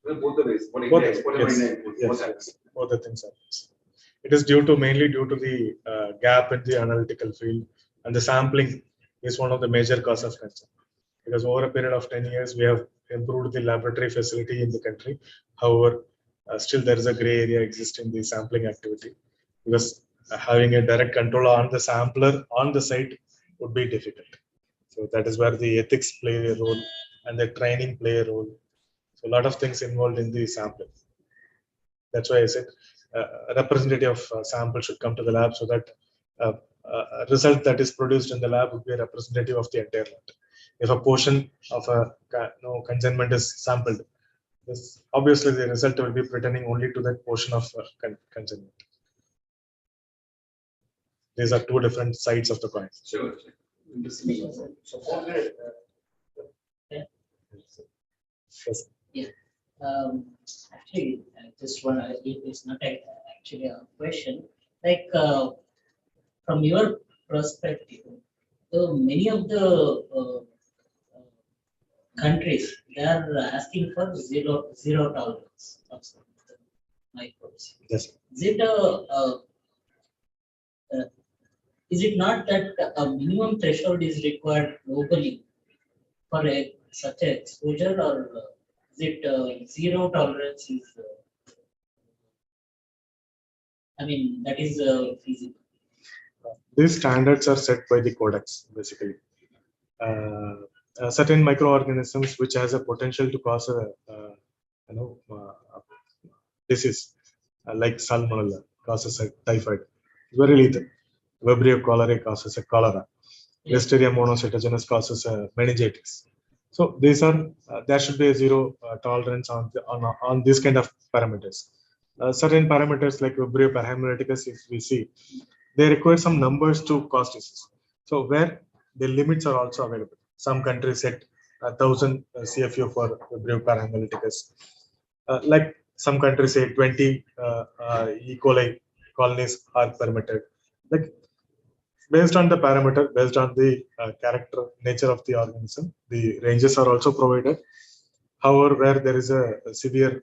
Well, both the ways. What
Both
India exported,
yes,
India imported. Both
yes,
happens.
both the things happens. It is mainly due to the gap in the analytical field, and the sampling is one of the major cause of cancer. Because over a period of 10 years, we have improved the laboratory facility in the country. However, still there is a gray area existing in the sampling activity, because having a direct control on the sampler on the site would be difficult. So that is where the ethics play a role and the training play a role. So a lot of things involved in the sampling. That's why I said a representative sample should come to the lab so that a result that is produced in the lab would be a representative of the entire lab. If a portion of a consignment is sampled, obviously the result will be pertaining only to that portion of consignment. These are two different sides of the coin.
Sure.
So for that,
Yes.
yeah. Actually, this one is not actually a question. Like from your perspective, many of the countries, they are asking for zero tolerance of the microbes.
Yes.
Is it not that a minimum threshold is required globally for such an exposure, or is it zero tolerance is? I mean, that is feasible.
These standards are set by the codex, basically. Certain microorganisms which has a potential to cause a disease, like Salmonella causes a typhoid, very lethal. Vibrio cholerae causes a cholera. Listeria monocytogenes causes a meningitis. So these are there should be a zero tolerance on this kind of parameters. Certain parameters like Vibrio parahemolysticus, if we see, they require some numbers to cause disease. So where the limits are also available. Some countries set 1,000 CFU for Vibrio parahemolysticus. Like some countries say 20 E. coli colonies are permitted. Like based on the parameter, based on the character, nature of the organism, the ranges are also provided. However, where there is a severe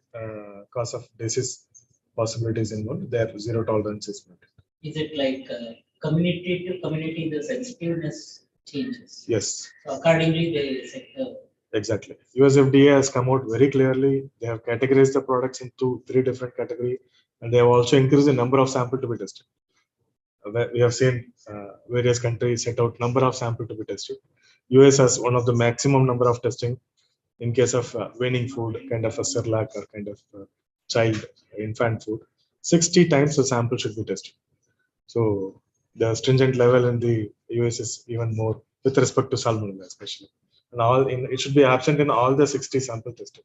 cause of disease possibilities involved, there zero tolerance is met.
Is it like community to community, the sensitiveness changes.
Yes.
So accordingly, they set the
Exactly. USFDA has come out very clearly. They have categorized the products into 3 different categories, and they have also increased the number of samples to be tested. We have seen various countries set out number of samples to be tested. US has one of the maximum number of testing in case of weaning food, kind of a Cerelac or kind of child infant food. 60 times the sample should be tested. So the stringent level in the US is even more with respect to salmonella, especially. And it should be absent in all the 60 sample tested.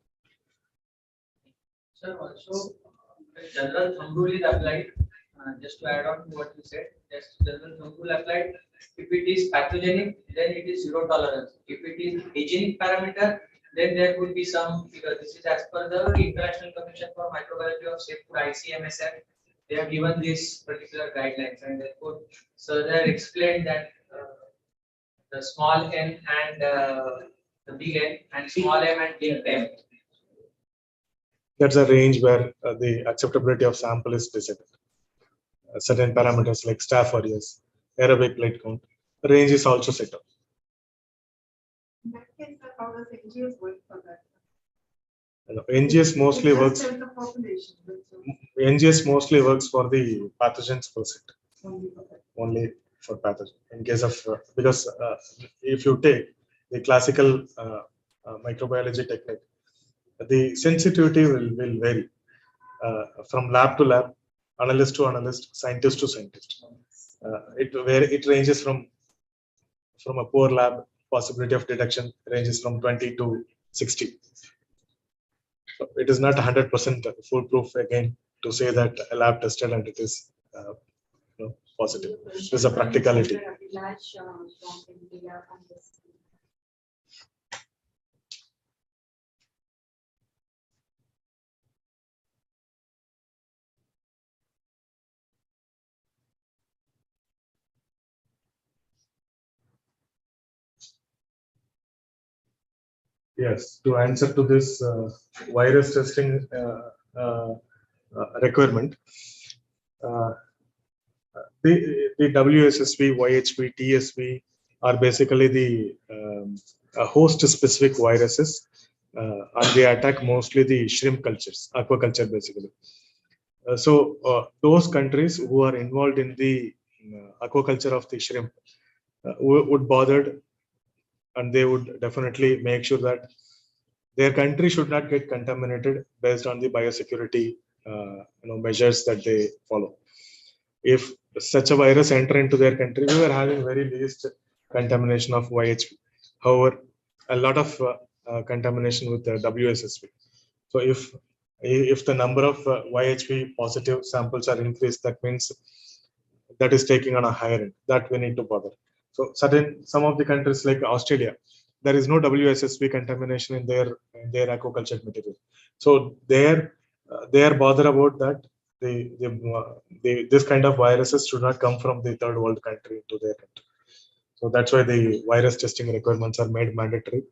Sir, also general thumb rule is applied. Just to add on to what you said, just general thumb rule applied. If it is pathogenic, then it is zero tolerance. If it is hygienic parameter, then there could be some figure. This is as per the International Commission for Microbiology of Safe Food (ICMSF). They have given these particular guidelines, and therefore, so they have explained that the small n and the big N, and small m and big m.
That's a range where the acceptability of sample is decided. Certain parameters like staph aureus, aerobic plate count, range is also set up.
In that case, how does NGS work for that?
NGS mostly works.
Just the population,
NGS mostly works for the pathogens per set.
only for that.
Only for pathogen. In case of because if you take the classical microbiology technique, the sensitivity will vary from lab to lab, analyst to analyst, scientist to scientist. It ranges from a poor lab, possibility of detection ranges from 20 to 60. So it is not 100% foolproof again to say that a lab tested and it is positive. There's a practicality. Yes, to answer to this virus testing requirement, the WSSV, YHV, TSV are basically the host-specific viruses, and they attack mostly the shrimp cultures, aquaculture basically. So those countries who are involved in the aquaculture of the shrimp would bothered, and they would definitely make sure that their country should not get contaminated based on the biosecurity measures that they follow. If such a virus enter into their country, we were having very least contamination of YHV. However, a lot of contamination with the WSSV. So if the number of YHV positive samples are increased, that means that is taking on a higher end. That we need to bother. So some of the countries like Australia, there is no WSSV contamination in their aquaculture material. So they are bothered about that. This kind of viruses should not come from the third world country to their country. So that's why the virus testing requirements are made mandatory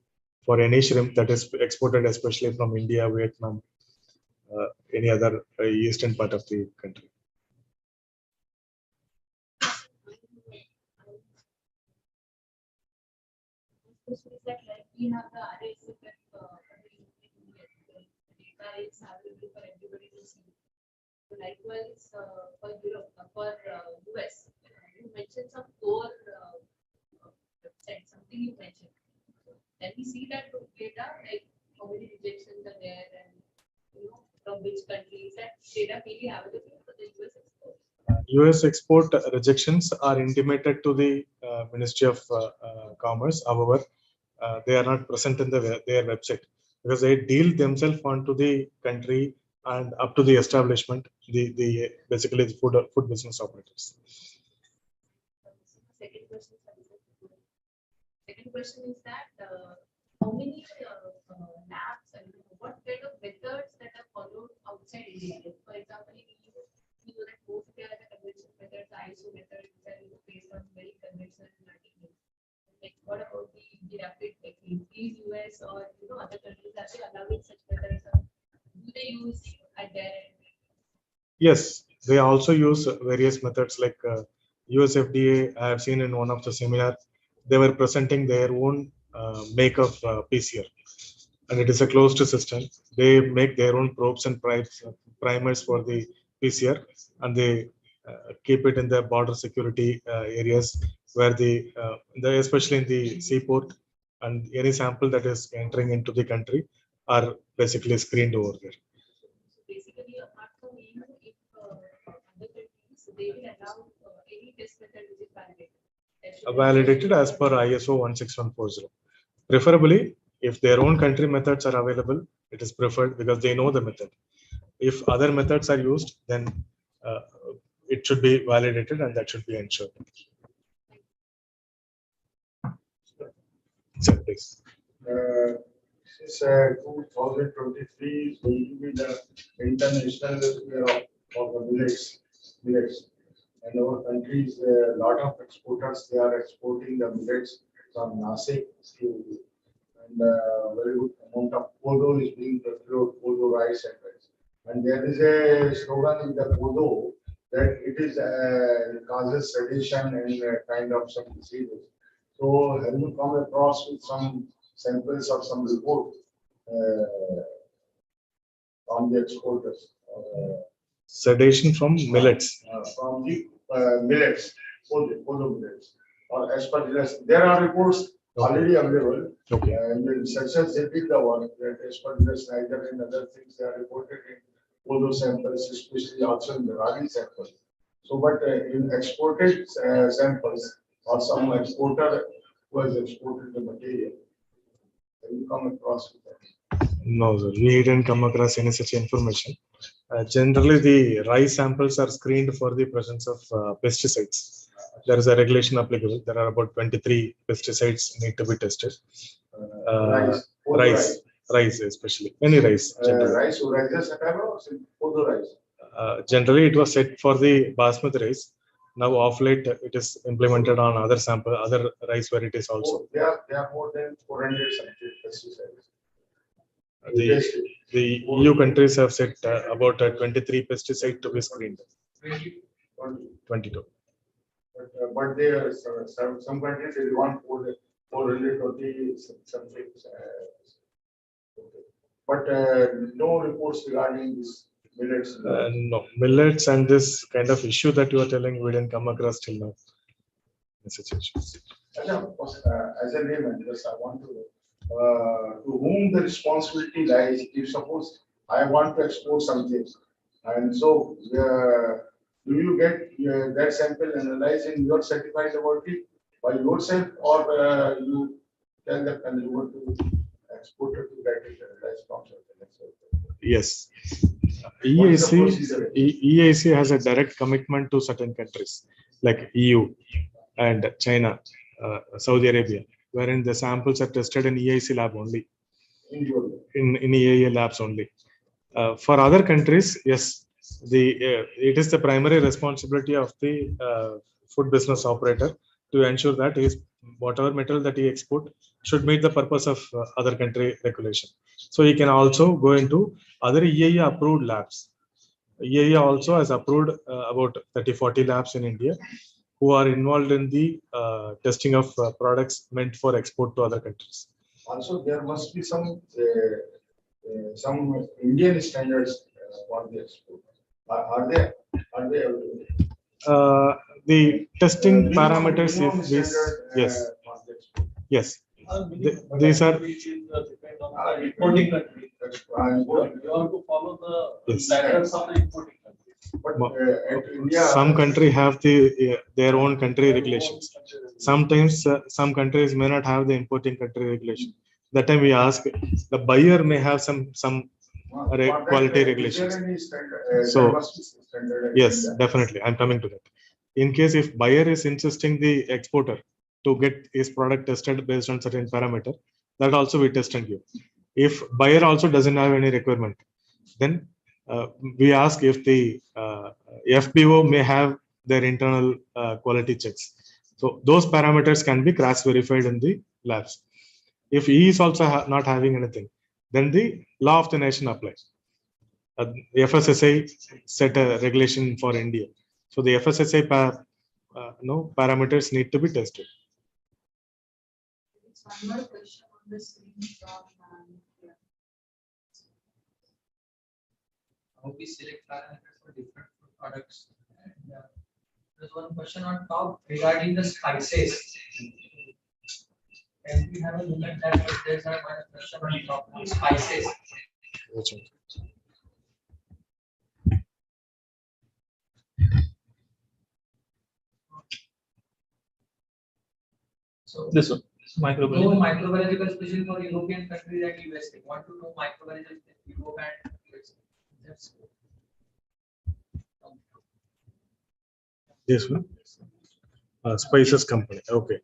for any shrimp that is exported, especially from India, Vietnam, any other eastern part of the country.
That like we have the RASAF data is available for everybody to see. So likewise for Europe, for US, you mentioned some core website, something you mentioned. Then we see that data, like how many rejections are there, and from which countries, that data may be available for the US export.
US export rejections are intimated to the Ministry of Commerce. However, they are not present in their website because they deal themselves onto the country and up to the establishment, basically the food business operators.
Second question is that how many labs and what kind of methods that are followed outside India? For example, we know that both there are the conventional methods, ISO methods, which are based on very conventional techniques. Like what about the rapid techniques? Is US or other countries, are they allowing such methods? Do they use at their end?
Yes, they also use various methods like USFDA. I have seen in one of the seminar, they were presenting their own make of PCR, and it is a closed system. They make their own probes and primers for the PCR, and they keep it in the border security areas where especially in the seaport, and any sample that is entering into the country are basically screened over there.
Basically, apart from EU, if other countries, they will allow any test method which is validated.
Validated as per ISO 16140. Preferably, if their own country methods are available, it is preferred because they know the method. If other methods are used, then it should be validated and that should be ensured. So, please.
Since 2023 is going to be the international year of the millets. And our countries, a lot of exporters, they are exporting the millets from Nasik to, and very good amount of kodo is being procured, kodo rice and rice. And there is a slogan in the kodo that it is causes sedition and kind of some diseases. So have you come across with some samples or some report on the exporters?
Sedation from millets.
From the millets, kodo millets. Or as per this, there are reports already available.
Okay.
And the researchers they did the work that as per this, neither and other things they are reported in kodo samples, especially also in the ragi samples. So, but in exported samples or some exporter who has exported the material, have you come across with that?
No, sir. We didn't come across any such information. Generally, the rice samples are screened for the presence of pesticides. There is a regulation applicable. There are about 23 pesticides need to be tested. Rice, especially any rice.
Rice, rice.
Generally, it was set for the basmati rice. Now, off late, it is implemented on other rice varieties also.
They are more than 400 pesticides.
The EU countries have set about 23 pesticides to be screened. 22.
But they are some countries they want 420 something. But no reports regarding this millets.
No, millets and this kind of issue that you are telling, we didn't come across till now. Such issues.
As a layman, just I want to whom the responsibility lies. If suppose I want to export something, and so do you get that sample analyzed in your certified laboratory by yourself, or you tell the consumer to export it to get it analyzed from certain?
Yes. EAC has a direct commitment to certain countries like EU and China, Saudi Arabia, wherein the samples are tested in EIC lab only, in EAA labs only. For other countries, yes, it is the primary responsibility of the food business operator to ensure that whatever material that he export should meet the purpose of other country regulation. So he can also go into other EAA approved labs. EAA also has approved about 30-40 labs in India who are involved in the testing of products meant for export to other countries.
Also, there must be some Indian standards for the export. Are they available?
The testing parameters, if this, yes, these are.
Importing country. You have to follow the standards of the importing country.
Some country have their own country regulations. Sometimes some countries may not have the importing country regulation. That time we ask, the buyer may have some quality regulations. So yes, definitely, I'm coming to that. In case if buyer is insisting the exporter to get his product tested based on certain parameter, that also we test and give. If buyer also doesn't have any requirement, then we ask if the FBO may have their internal quality checks. So those parameters can be cross-verified in the labs. If he is also not having anything, then the law of the nation applies. FSSAI set a regulation for India. So the FSSAI parameters need to be tested.
It's one more question on the screen from yeah.
How we select parameters for different food products. And there's one question on top regarding the spices. Can we have a look at that? There's one question on top on spices. So
This one.
No microbiological, especially for European countries and USA. Want to know microbiological in Europe and USA. That's
This one. Spices company. Okay.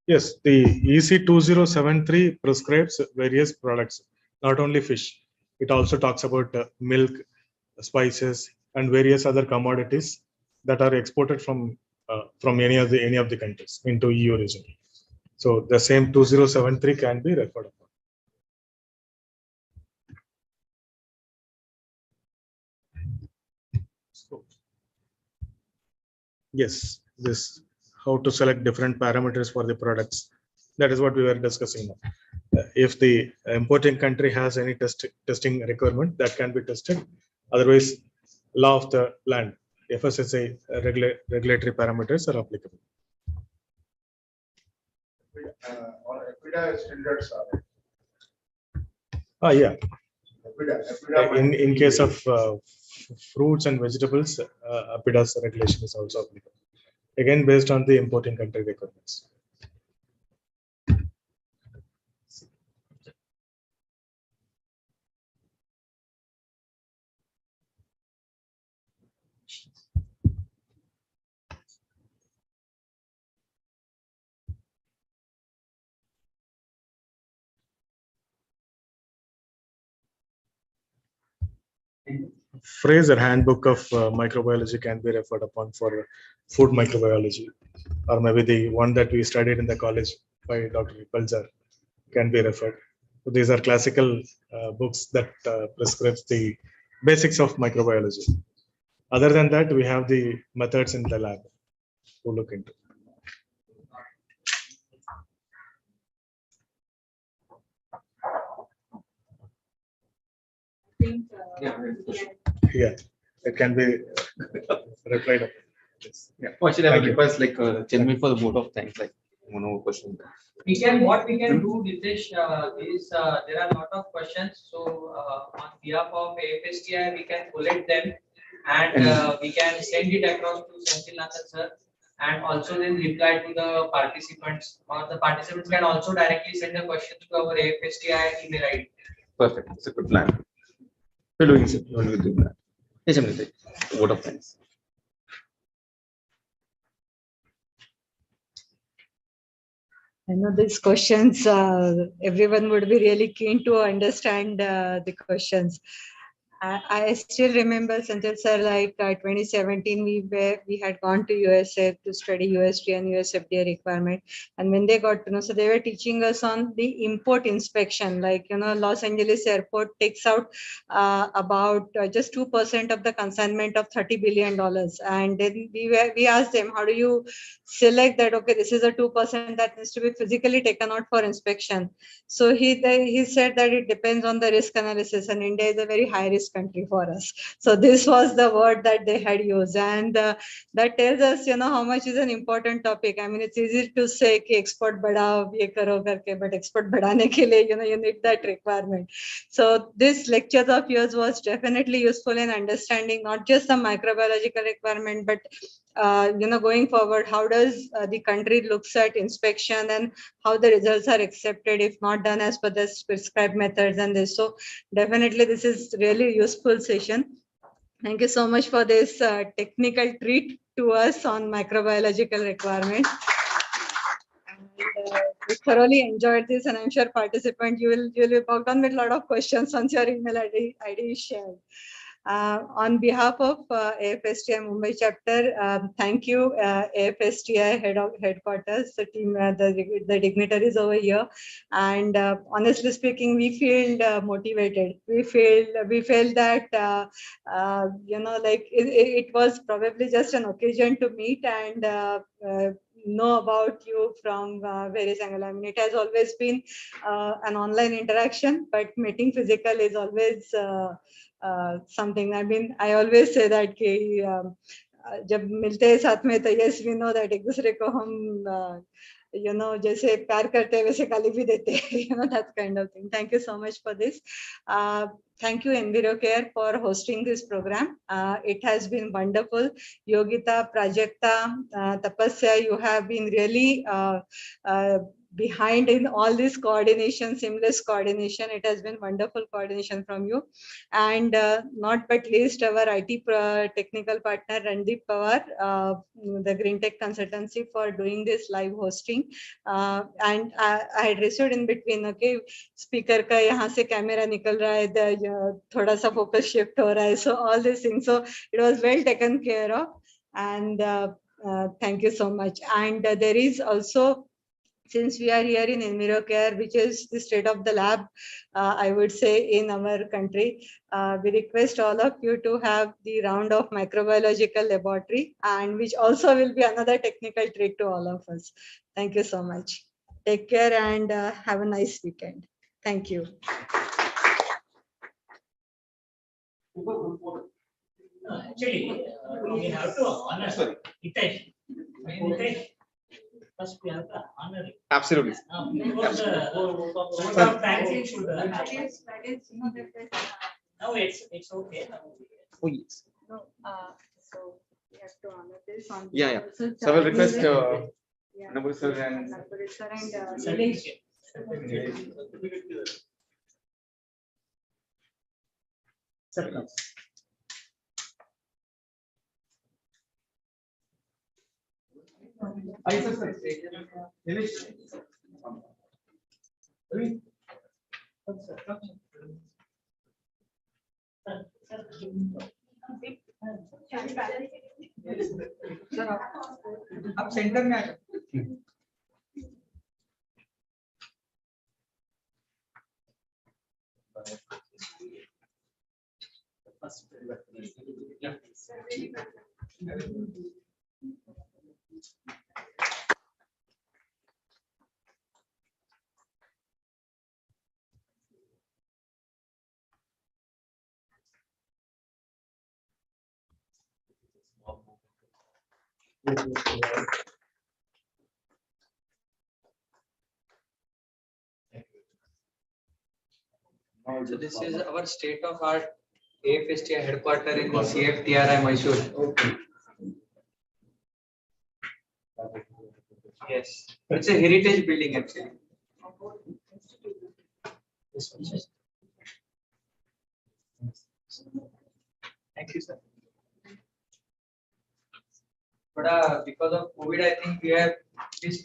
Yes, the EC 2073 prescribes various products, not only fish. It also talks about milk, spices, and various other commodities that are exported from any of the countries into EU region. So the same 2073 can be referred upon. So, yes, this how to select different parameters for the products. That is what we were discussing now. If the importing country has any testing requirement, that can be tested. Otherwise, law of the land, FSSAI regulatory parameters are applicable.
Or APIDA standards are.
Yeah.
APIDA
In case of fruits and vegetables, APIDA's regulation is also applicable. Again, based on the importing country requirements. Fraser Handbook of Microbiology can be referred upon for food microbiology, or maybe the one that we studied in the college by Dr. Pelzer can be referred. So these are classical books that prescribes the basics of microbiology. Other than that, we have the methods in the lab to look into. Yeah, it can be replied upon. Yes.
Yeah. Oh, actually, I will request tell me for the vote of thanks, like one more question.
What we can do, Nitesh, is there are a lot of questions. So on behalf of AFSTI, we can collect them and we can send it across to Senthilnathan sir, and also then reply to the participants. Or the participants can also directly send the questions to our AFSTI email ID.
Perfect. It's a good plan. We're doing it. We're doing that. Yes, Amrita. Vote of thanks.
I know these questions, everyone would be really keen to understand the questions. I still remember, Sanjay sir, 2017, we had gone to USA to study USDA and USFDA requirement. And when they got to know, so they were teaching us on the import inspection, Los Angeles airport takes out about just 2% of the consignment of $30 billion. And then we asked them, how do you select that? Okay, this is a 2% that needs to be physically taken out for inspection. So he said that it depends on the risk analysis, and India is a very high risk country for us. So this was the word that they had used, and that tells us, how much is an important topic. I mean, it's easy to say कि export बढ़ाओ ये करो करके, but export बढ़ाने के लिए, you need that requirement. So this lecture of yours was definitely useful in understanding not just the microbiological requirement, but going forward, how does the country looks at inspection and how the results are accepted if not done as per the prescribed methods and this. So definitely this is really useful session. Thank you so much for this technical treat to us on microbiological requirements. And we thoroughly enjoyed this, and I'm sure participant you'll be bogged on with a lot of questions once your email ID is shared. On behalf of AFSTI Mumbai chapter, thank you, AFSTI headquarters, the team, the dignitaries over here. And honestly speaking, we feel motivated. We feel that it was probably just an occasion to meet and know about you from various angles. I mean, it has always been an online interaction, but meeting physical is always something. I mean, I always say that कि जब मिलते हैं साथ में तो yes we know that एक दूसरे को हम जैसे प्यार करते हैं वैसे गाली भी देते हैं, that kind of thing. Thank you so much for this. Thank you EnviroCare for hosting this program. It has been wonderful. Yogita, Prajakta, Tapasya, you have been really behind in all this coordination, seamless coordination. It has been wonderful coordination from you. And not but least our IT technical partner Randeep Pawar, the Green Tech Consultancy, for doing this live hosting. And I had received in between, okay, speaker का यहाँ से camera निकल रहा है, थोड़ा सा focus shift हो रहा है, so all these things. So it was well taken care of, and thank you so much. And there is also, since we are here in EnviroCare, which is the state of the lab, I would say, in our country, we request all of you to have the round of microbiological laboratory, and which also will be another technical treat to all of us. Thank you so much. Take care and have a nice weekend. Thank you.
Actually, we have to honor Hitesh. Hitesh, first we have to honor it.
Absolutely.
Before the vote of thanks should happen. No, it's okay.
Oh, yes.
No, so we have to honor this on.
Yeah. So I will request
Yeah.
Nabu sir and
Nabu sir and
Certificate.
आप centre में आ जाओ. So this is our state-of-art AFSTI headquarters in CFTRI Mysore. Yes, it's a heritage building actually. This one, sir. Thank you, sir. But because of COVID, I think we have this